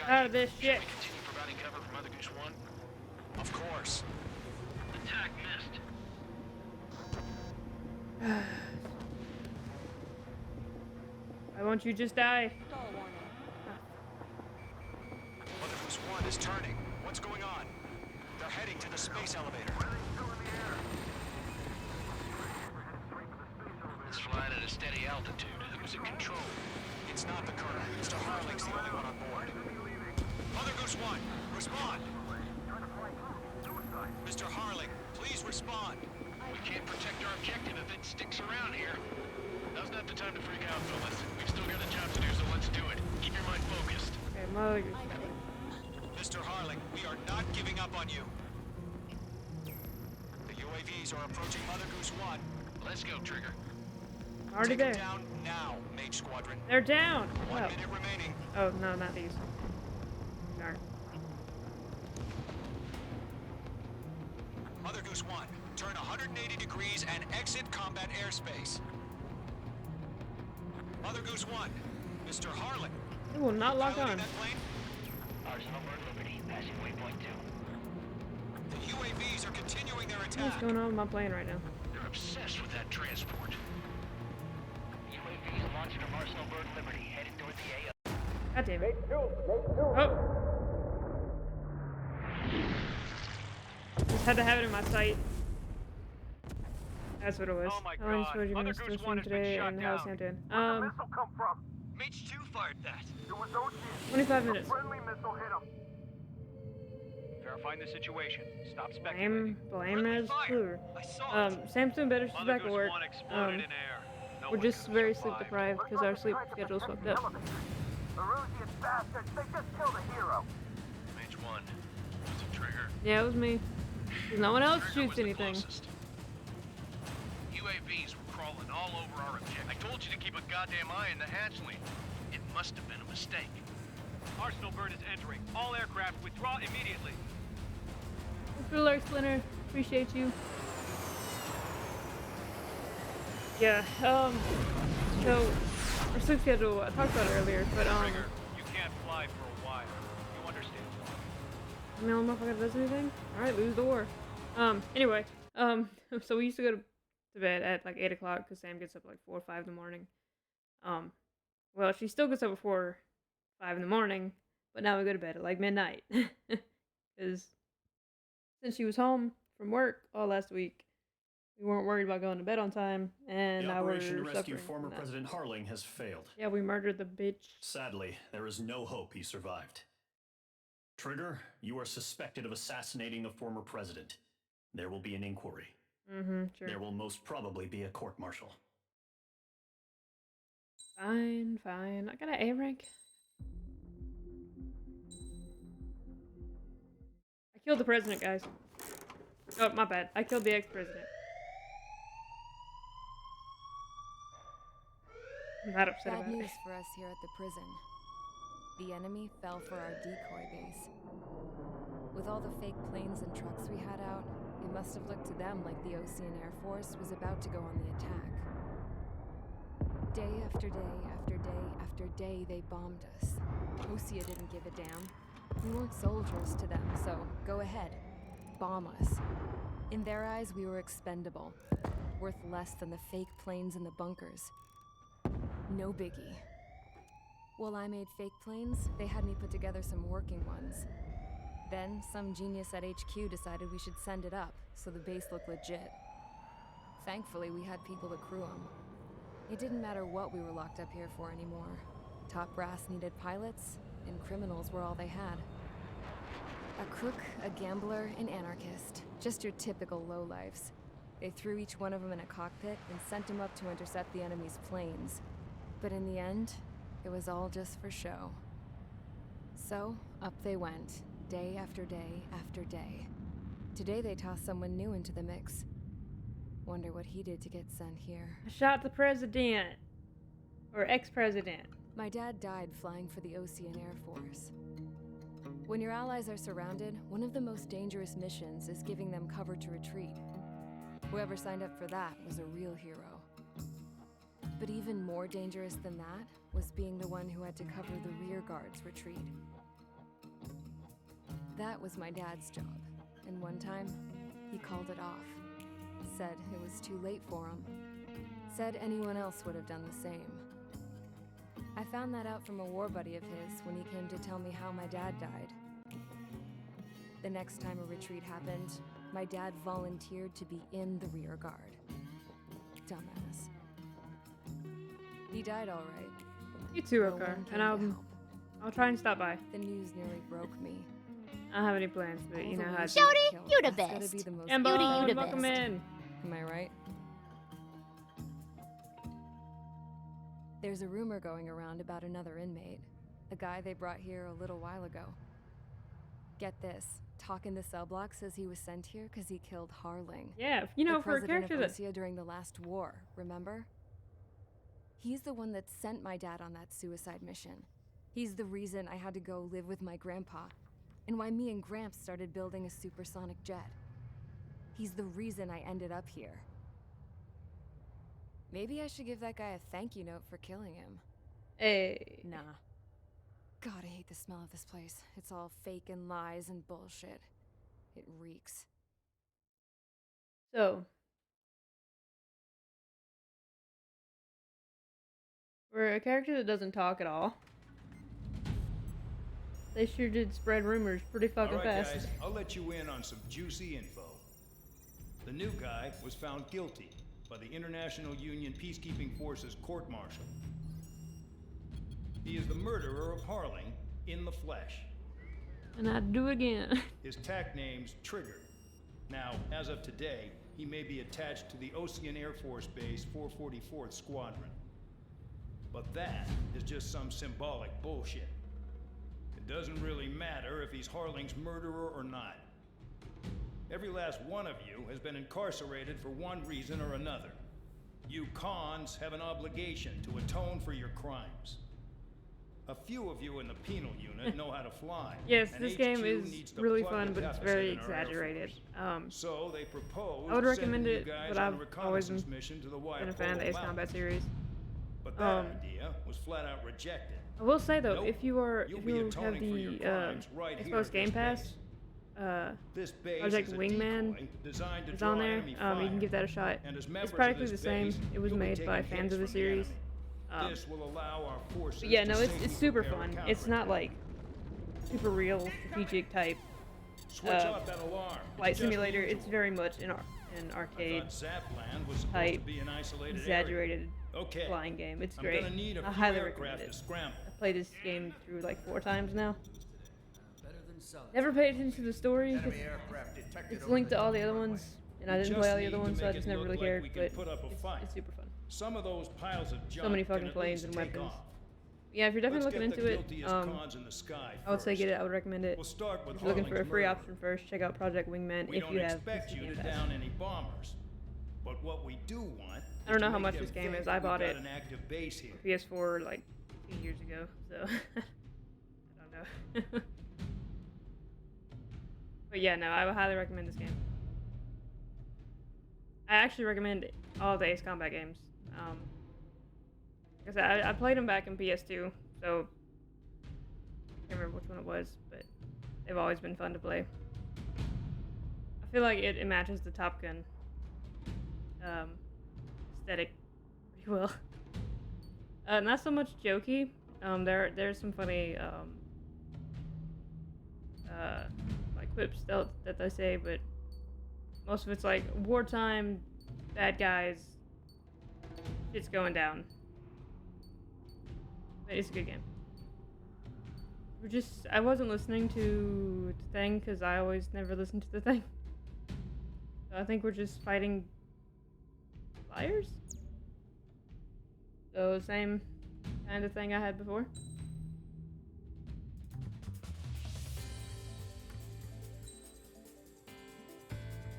Out of this shit. Should we continue providing cover for Mother Goose 1? Of course. Attack missed. Why won't you just die? Mother Goose 1 is turning. What's going on? They're heading to the space elevator. It's flying at a steady altitude. Who's in control? It's not the Colonel. Mr. Harling's the only one on board. Mother Goose 1, respond. Mr. Harling, please respond. We can't protect our objective if it sticks around here. Now's not the time to freak out, fellas. We've still got a job to do, so let's do it. Keep your mind focused. Okay, Mother Goose. Mr. Harling, we are not giving up on you. The UAVs are approaching Mother Goose 1. Let's go, Trigger. Already Take there. them down now, Mage Squadron. They're down. 1 Oh. minute remaining. Oh no, not these. Darn. Mother Goose 1, turn 180 degrees and exit combat airspace. Mother Goose 1, Mr. Harling. It will not lock piloting on. that plane? Arsenal Bird Liberty, passing waypoint 2. The UAVs are continuing their What's attack. going on with my plane right now? They're obsessed with that transport. launching from Arsenal Bird Liberty, headed toward the AO. God damn it. Oh. Just had to have it in my sight. That's what it was. Oh my How long God. are you Other still Goose One stream has been today, shot and how's down. Sam doing? Where'd the missile come from? Mage 2 fired that. It was Ocean. 25 minutes. A friendly missile hit him. Verifying the situation. Stop speculating. Blame as fluor. Sam's doing better. She's back at work. We're just very sleep deprived because our sleep schedule's fucked up. Erusian bastards, they just killed a hero. Mage 1. Was it Trigger? Yeah, it was me. 'Cause no one else Trigger was shoots the anything. closest. UAVs were crawling all over our objective. I told you to keep a goddamn eye on the hatchling. It must have been a mistake. Arsenal Bird is entering. All aircraft withdraw immediately. Thanks for the alert, Splinter. Appreciate you. Yeah, so our sleep schedule, I talked about it earlier, but Trigger, you can't fly for a while. You understand? no motherfucker does anything? Alright, lose the war. Anyway, so we used to go to bed at like 8 o'clock because Sam gets up like 4 or 5 in the morning. Well, she still gets up before 5 in the morning, but now we go to bed at like midnight. Because since she was home from work all last week, we weren't worried about going to bed on time, and The now we're operation to rescue suffering former from that. President Harling has failed. Yeah, we murdered the bitch. Sadly, there is no hope he survived. Trigger, you are suspected of assassinating the former president. There will be an inquiry. Sure. There will most probably be a court-martial. Fine. I got an A rank. I killed the president, guys. Oh, my bad. I killed the ex-president. I'm not upset Bad about news it. for us here at the prison. The enemy fell for our decoy base. With all the fake planes and trucks we had out, it must have looked to them like the Ocean Air Force was about to go on the attack. Day after day after day after day, they bombed us. Osea didn't give a damn. We weren't soldiers to them, so go ahead. Bomb us. In their eyes, we were expendable. Worth less than the fake planes in the bunkers. No biggie. While I made fake planes, they had me put together some working ones. Then, some genius at HQ decided we should send it up, so the base looked legit. Thankfully, we had people to crew them. It didn't matter what we were locked up here for anymore. Top brass needed pilots, and criminals were all they had. A crook, a gambler, an anarchist. Just your typical lowlifes. They threw each one of them in a cockpit and sent them up to intercept the enemy's planes. But in the end, it was all just for show. So, up they went, day after day after day. Today they tossed someone new into the mix. Wonder what he did to get sent here. I shot the president. Or ex-president. My dad died flying for the Ocean Air Force. When your allies are surrounded, one of the most dangerous missions is giving them cover to retreat. Whoever signed up for that was a real hero. But even more dangerous than that was being the one who had to cover the rear guard's retreat. That was my dad's job, and one time, he called it off. Said it was too late for him. Said anyone else would have done the same. I found that out from a war buddy of his when he came to tell me how my dad died. The next time a retreat happened, my dad volunteered to be in the rear guard. Dumbass. He died all right. You too, No Okar. one came And to I'll try and stop by. The news nearly broke me. I don't have any plans, but you know how it's. Shouty, you the That's gotta best. be the most Embo, you the welcome best. in. Am I right? There's a rumor going around about another inmate. A guy they brought here a little while ago. Get this. Talk in the cell block says he was sent here because he killed Harling. Yeah, you know, the for a president character of that. Osea during the last war, remember? He's the one that sent my dad on that suicide mission. He's the reason I had to go live with my grandpa, and why me and Gramps started building a supersonic jet. He's the reason I ended up here. Maybe I should give that guy a thank you note for killing him. Hey. Nah. God, I hate the smell of this place. It's all fake and lies and bullshit. It reeks. So. For a character that doesn't talk at all, they sure did spread rumors pretty fucking All right, fast. guys, I'll let you in on some juicy info. The new guy was found guilty by the International Union Peacekeeping Forces court-martial. He is the murderer of Harling in the flesh. And I'd do again. His TAC name's Trigger. Now, as of today, he may be attached to the Ocean Air Force Base 444th Squadron. But that is just some symbolic bullshit. It doesn't really matter if he's Harling's murderer or not. Every last one of you has been incarcerated for one reason or another. You cons have an obligation to atone for your crimes. A few of you in the penal unit know how to fly. Yes, and this HQ game is needs to really plug fun, the but it's deficit very in our Air exaggerated. Force. So they propose I would recommend sending it, you guys but on a I've always reconnaissance mission to the been a fan of the Ace Combat series. But that idea was flat out rejected. I will say though, Nope. if you have atoning for your the crimes right here Xbox at Game this Pass, base. This base Project is a Wingman decoy designed to is on draw there. enemy You fire. can give that a shot. And as It's members of practically this the same. base, It was you'll be made by taking fans hits of the from series. This will allow our forces But yeah, to no, safely it's super prepare a fun. It's not like super real strategic type Switch off that alarm. flight It's just simulator. usual. It's very much an arcade Zapland was supposed type to be an isolated exaggerated Okay. flying game. It's I'm great. gonna need a I few highly aircraft recommend to it. scramble. I've played this game through like 4 times now. Never paid attention to the story. It's linked to all the other ones, and I didn't play all the other ones, so I just never really cared. But it's super fun. Some of those piles of junk So many can fucking at planes least and take weapons. off. Yeah, if you're definitely Let's looking get into the it, guiltiest cons in the sky I would say first. get it. I would recommend it. We'll start with If you're looking for a Harling's free murder. option first, check out Project Wingman We if don't you have expect PC you Game to Pass. down any bombers, but what we do want. I don't know is how to much make this them game think is. I we've bought got it an active base here. PS4 like 2 years ago, so I don't know. But yeah, no, I would highly recommend this game. I actually recommend all the Ace Combat games. Like I said, I played them back in PS2, so I can't remember which one it was, but they've always been fun to play. I feel like it matches the Top Gun aesthetic pretty well. Not so much jokey. There's some funny like quips that they say, but most of it's like wartime, bad guys, shit's going down. But it's a good game. I wasn't listening to the thing because I always never listen to the thing. So I think we're just fighting flyers. So same kind of thing I had before.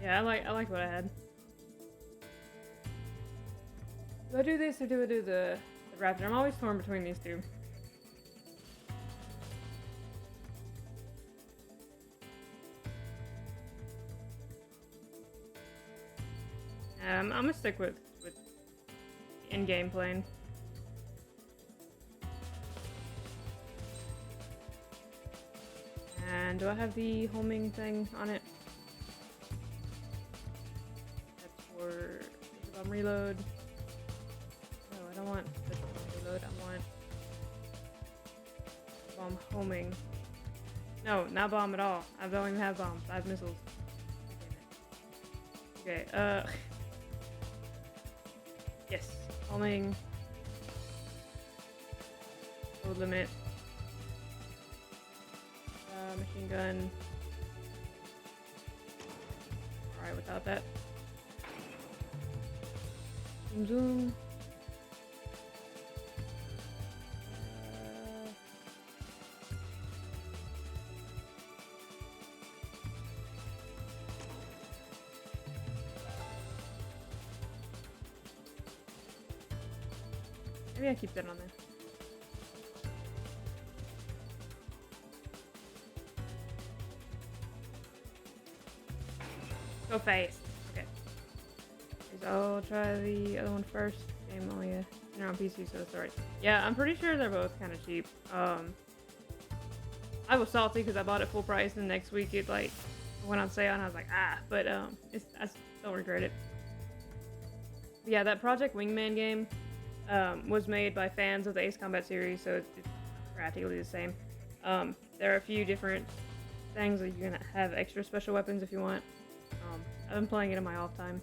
Yeah, I like what I had. Do I do this or do I do the Raptor? I'm always torn between these two. I'm gonna stick with in-game playing. And do I have the homing thing on it? That's for the bomb reload. No, I don't want the bomb reload. I want bomb homing. No, not bomb at all. I don't even have bombs. I have missiles. Okay, yes, homing. Load limit. Machine gun. Alright, without that. Zoom zoom. Maybe I keep that on there. Go fast. Okay. So I'll try the other one first. Game only they're on PC, so it's alright. Yeah, I'm pretty sure they're both kind of cheap. I was salty because I bought it full price, and next week it like went on sale, and I was like, but I don't regret it. Yeah, that Project Wingman game, was made by fans of the Ace Combat series, so it's practically the same. There are a few different things that you can have extra special weapons if you want. I've been playing it in my off time.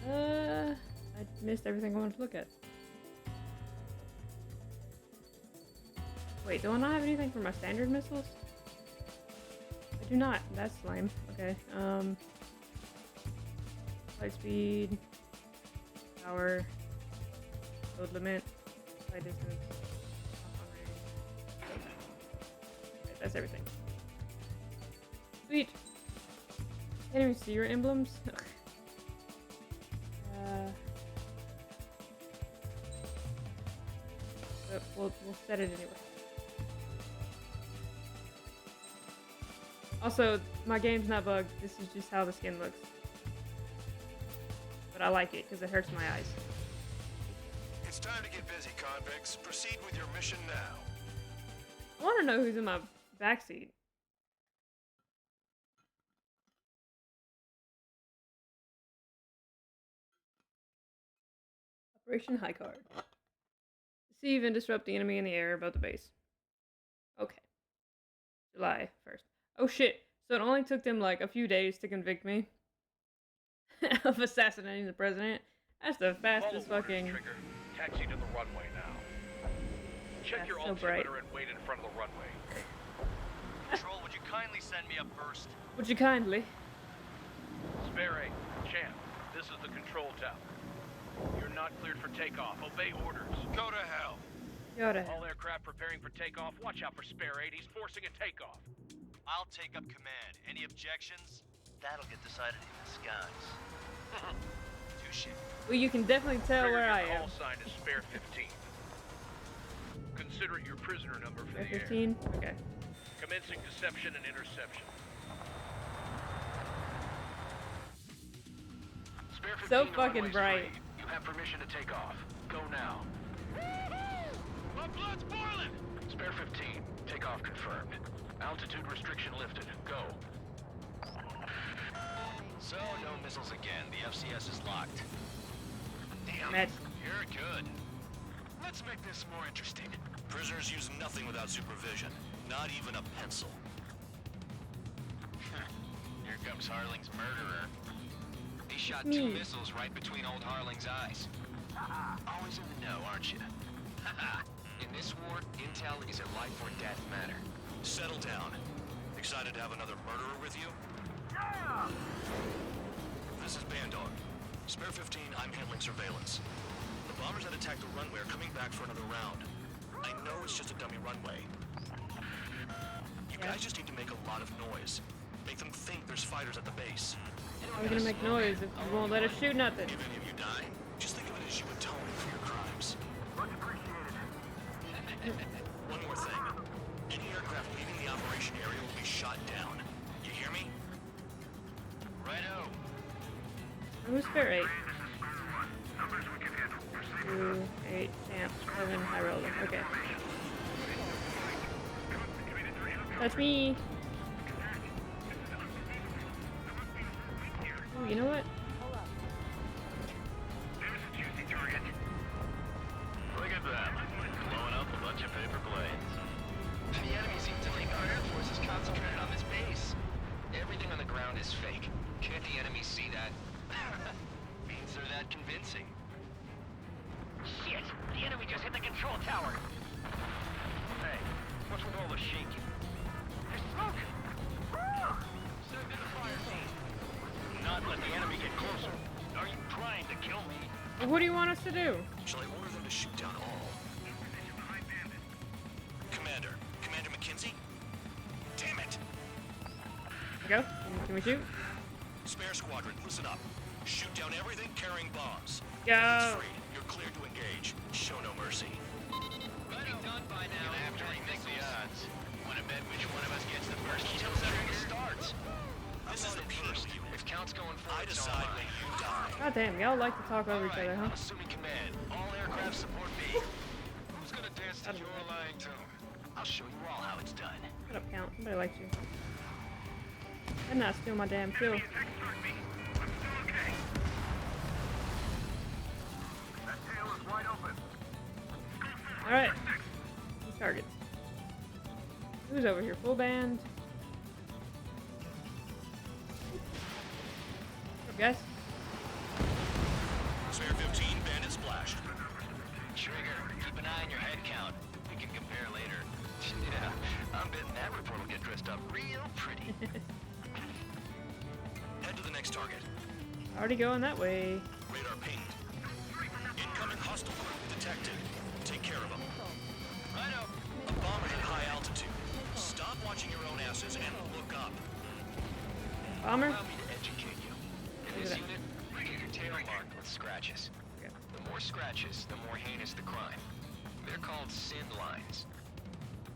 I missed everything I wanted to look at. Wait, do I not have anything for my standard missiles? I do not. That's lame. Okay. Light speed, power, load limit, flight distance, off on range. Okay, that's everything. Sweet. Can't even see your emblems. But we'll set it anyway. Also, my game's not bugged. This is just how the skin looks. But I like it because it hurts my eyes. It's time to get busy, convicts. Proceed with your mission now. I want to know who's in my backseat. Operation High Card. Deceive and disrupt the enemy in the air above the base. Okay. July 1st. Oh shit. So it only took them like a few days to convict me of assassinating the president. That's the fastest fucking... Trigger. Taxi to the runway now. Check your altimeter and wait in front of the runway. Control, would you kindly send me up first? Would you kindly? Spare 8. Champ, this is the control tower. You're not cleared for takeoff. Obey orders. Go to hell. Go to hell. All aircraft preparing for takeoff. Watch out for Spare 8. He's forcing a takeoff. I'll take up command. Any objections? That'll get decided in the skies. Touche. Well, you can definitely tell Trigger, where I your am. call sign is Spare 15. Consider it your prisoner number for Spare the 15? air. Okay. Commencing deception and interception. Spare 15 So the fucking runway's bright. free. You have permission to take off. Go now. My blood's boiling! Spare 15. Takeoff confirmed. Altitude restriction lifted. Go. So, no missiles again. The FCS is locked. Damn, Med. you're good. Let's make this more interesting. Prisoners use nothing without supervision. Not even a pencil. Here comes Harling's murderer. He shot Me. 2 missiles right between old Harling's eyes. Always in the know, aren't you? In this war, intel is a life or death matter. Settle down. Excited to have another murderer with you? This is Bandog. Spare 15, I'm handling surveillance. The bombers that attacked the runway are coming back for another round. I know it's just a dummy runway. You guys just need to make a lot of noise. Make them think there's fighters at the base. How are we gonna make noise if you won't let us shoot nothing? If any of you die, just think of it as you atoning for your crimes. Much appreciated. One more thing. Any aircraft leaving the operation area will be shot down. You hear me? Righto. Who's Spare 8? 2, 8, champ, 7, high roller. Okay. That's me. Oh, you know what? Look at them. Blowing up a bunch of paper planes. The enemy seems to think our Air Force is concentrated on this base. Everything on the ground is fake. Can't the enemy see that? Means they're that convincing. Shit! The enemy just hit the control tower! Hey, what's with all the shaking? There's smoke! Send in the fire team. Not let the enemy get closer. Are you trying to kill me? What do you want us to do? Shall I order them to shoot down all? Commander McKenzie? Damn it! Go. Can we shoot? Spare squadron, listen up. Shoot down everything carrying bombs. Go. Weapons free. You're cleared to engage. Show no mercy. Be done by now. Gonna have to rethink the odds. Wanna bet which one of us gets the first kill after it starts? This is the first unit. If count's going forward, I decide when you die. God damn, y'all like to talk over each other, huh? I'm assuming command. All aircraft support me. Who's gonna dance to your lying tune? I'll show you all how it's done. Shut up, Count. Somebody likes you. And not steal my damn kill. Alright. These targets. Who's over here? Full band. What's up, guys? Spare 15, bandit splashed. Trigger, keep an eye on your head count. We can compare later. Yeah, I'm betting that report will get dressed up real pretty. Head to the next target. Already going that way. Radar pinged. Incoming hostile group detected. Take care of them. Righto. A bomber at high altitude. Stop watching your own asses and look up. Bomber? Allow me to educate you. In this unit, you get your tail marked with scratches. Okay. The more scratches, the more heinous the crime. They're called sin lines.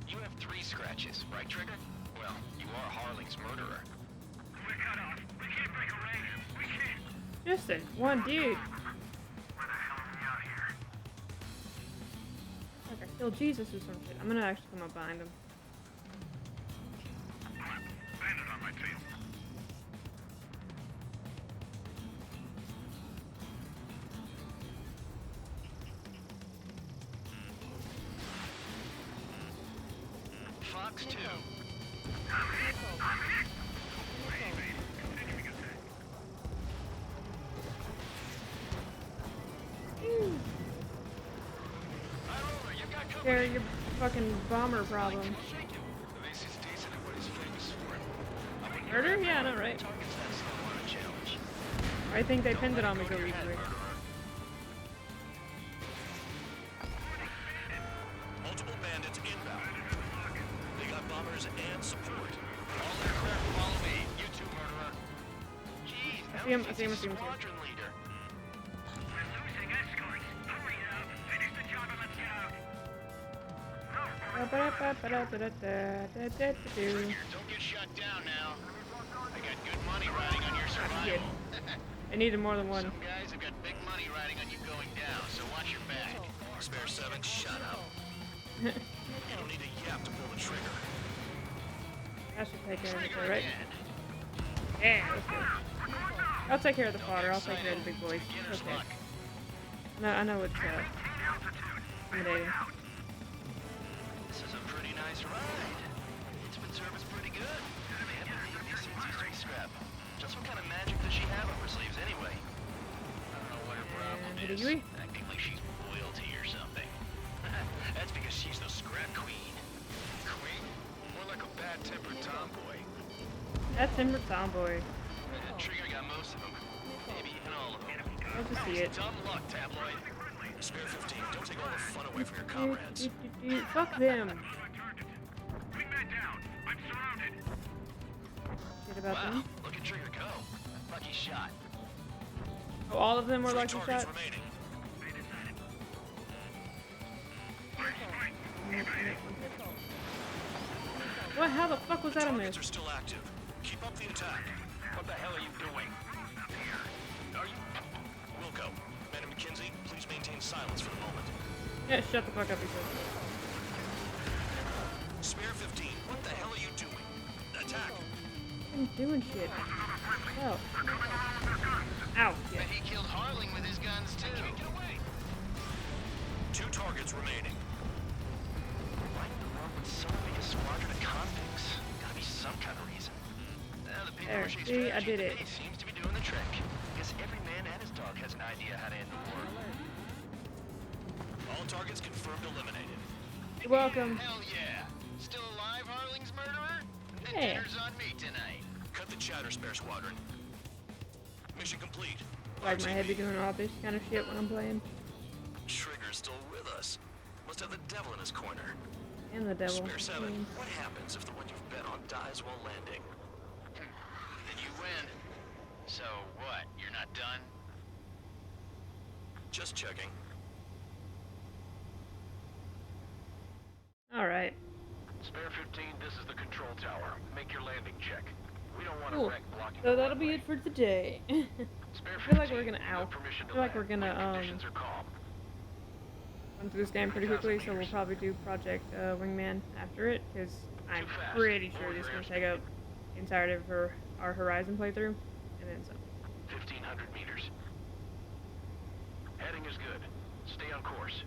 You have 3 scratches, right, Trigger? Well, you are Harling's murderer. We're cut off. We can't break a range. We can't. Just a one dude. Where the hell are we out here? Like I killed Jesus or some shit. I'm gonna actually come up behind him. Bandit on my tail. Fox 2. Share your fucking bomber problem. Murder? Yeah, I know, right? I think they pinned it on me so easily. Multiple bandits inbound. They got bombers and support. All aircraft follow me. You too, murderer. Jeez, I see him, I see him, I see him. squadron leader. We're losing escorts. Hurry up. Finish the job and let's get out. Don't get shot down now. I got good money riding on your survival. I needed more than one. Some guys have got big money riding on you going down, so watch your back. Spare 7, shut up. You don't need a yap to pull the trigger. I should take care of it, right? Yeah, let's go. I'll take care of the fodder. I'll take care of the big boys. Okay. No, I know it's intimidating. This is a pretty nice ride. It's been serviced pretty good. Can't believe these things used to be scrap. Just what kind of magic does she have up her sleeves anyway? I don't know what her problem is. Acting like she's royalty or something. That's because she's the scrap queen. Queen? More like a bad-tempered tomboy. Bad-tempered tomboy. Trigger got most of them. Maybe even all of them. Love to see it. Dumb luck, tabloid. Spare 15, don't take all the fun away from your comrades. Fuck them. Bring that down. I'm surrounded. Shit about Wow, them. look at Trigger go. Lucky shot. Oh, all of them were lucky shots? Remaining. What? How the fuck was that a miss? Targets are still active. Keep up the attack. What the hell are you doing? Are you... Wilco, Ben and McKenzie, please maintain silence for the moment. Yeah, shut the fuck up, he said. Spare 15, what the hell are you doing? Attack! I'm doing shit. Oh. Ow. Yeah. Bet he killed Harling with his guns too. Get away. 2 targets remaining. Why in the world would someone make a squadron of convicts? Gotta be some kind of reason. Now the There, paper see, I did it. seems to be doing the trick. Guess every man and his dog has an idea how to end the war. All targets confirmed eliminated. You're welcome. Hell yeah. Still alive, Harling's murderer? The Yeah. dinner's on me tonight. Cut the chatter, Spare Squadron. Mission complete. Like my head be doing all this kind of shit when I'm playing. Trigger's still with us. Must have the devil in his corner. And the devil. Spare 7, what happens if the one you've bet on dies while landing? Then you win. So what? You're not done? Just checking. Alright. Spare 15, this is the control tower. Make your landing check. We don't want Cool. a wreck blocking So the that'll be runway. it for today. I Spare feel like 15, we're gonna you have ow. permission I to feel like we're land. gonna Conditions are calm. run through this game pretty quickly, so we'll probably do Project Wingman after it, because I'm pretty sure this is gonna take up the entirety of our Horizon playthrough, and then some. 1,500 meters. Heading is good. Stay on course.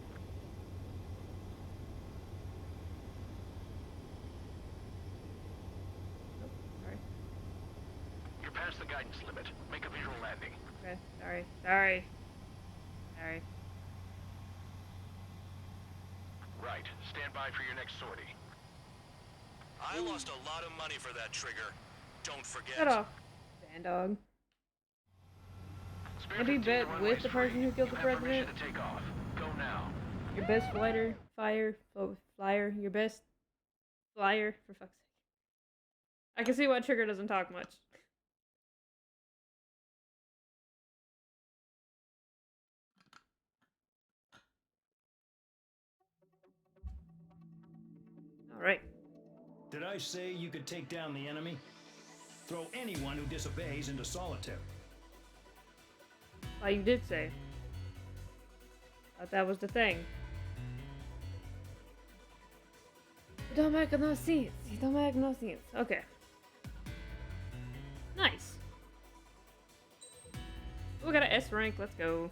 the guidance limit. Make a visual landing. Okay, sorry. Right. Stand by for your next sortie. I lost a lot of money for that trigger. Don't forget. Shut off, Sandog. Maybe bet with the person who killed the president. To take off. Go now. Your best flyer, your best flyer, for fuck's sake. I can see why Trigger doesn't talk much. Alright. Did I say you could take down the enemy? Throw anyone who disobeys into solitary. Oh, you did say. Thought that was the thing. It don't make no sense. It don't make no sense. Okay. Nice. We got an S rank. Let's go.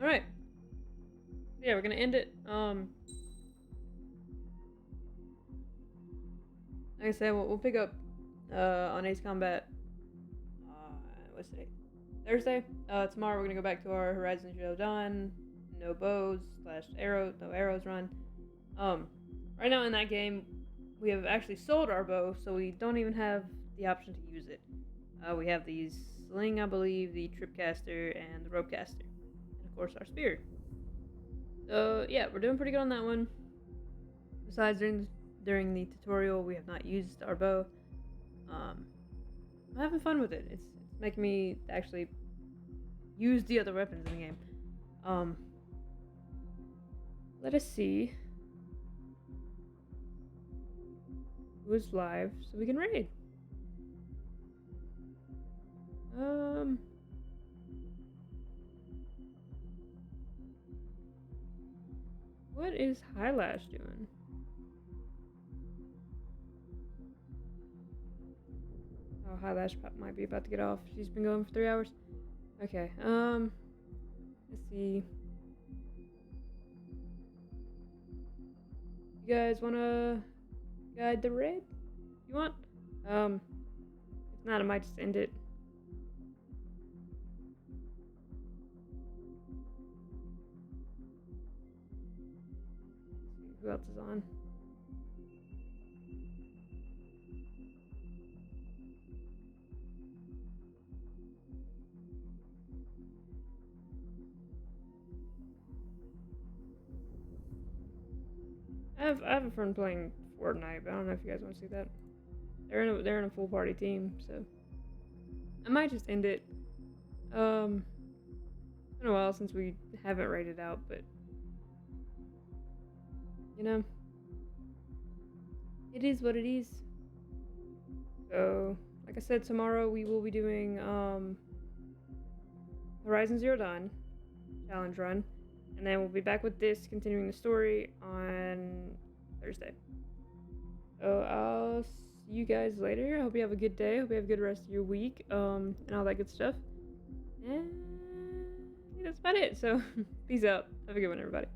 Alright. Yeah, we're gonna end it. Like I said, we'll pick up on Ace Combat. What's today? Thursday. Tomorrow we're gonna go back to our Horizon Zero Dawn, no bows / arrows, no arrows run. Right now in that game, we have actually sold our bow, so we don't even have the option to use it. We have the sling, I believe, the tripcaster, and the ropecaster, and of course our spear. So yeah, we're doing pretty good on that one. Besides, during the tutorial, we have not used our bow. I'm having fun with it. It's making me actually use the other weapons in the game. Let us see who's live so we can raid. What is Highlash doing? Oh, Highlash might be about to get off. She's been going for 3 hours. Okay, let's see. You guys wanna guide the raid? You want? If not, I might just end it. Let's see who else is on. I have a friend playing Fortnite, but I don't know if you guys want to see that. They're in a full party team, so I might just end it. It's been a while since we haven't raided out, but you know, it is what it is. So, like I said, tomorrow we will be doing Horizon Zero Dawn challenge run. And then we'll be back with this, continuing the story on Thursday. So I'll see you guys later. I hope you have a good day. I hope you have a good rest of your week, and all that good stuff. And that's about it. So peace out. Have a good one, everybody.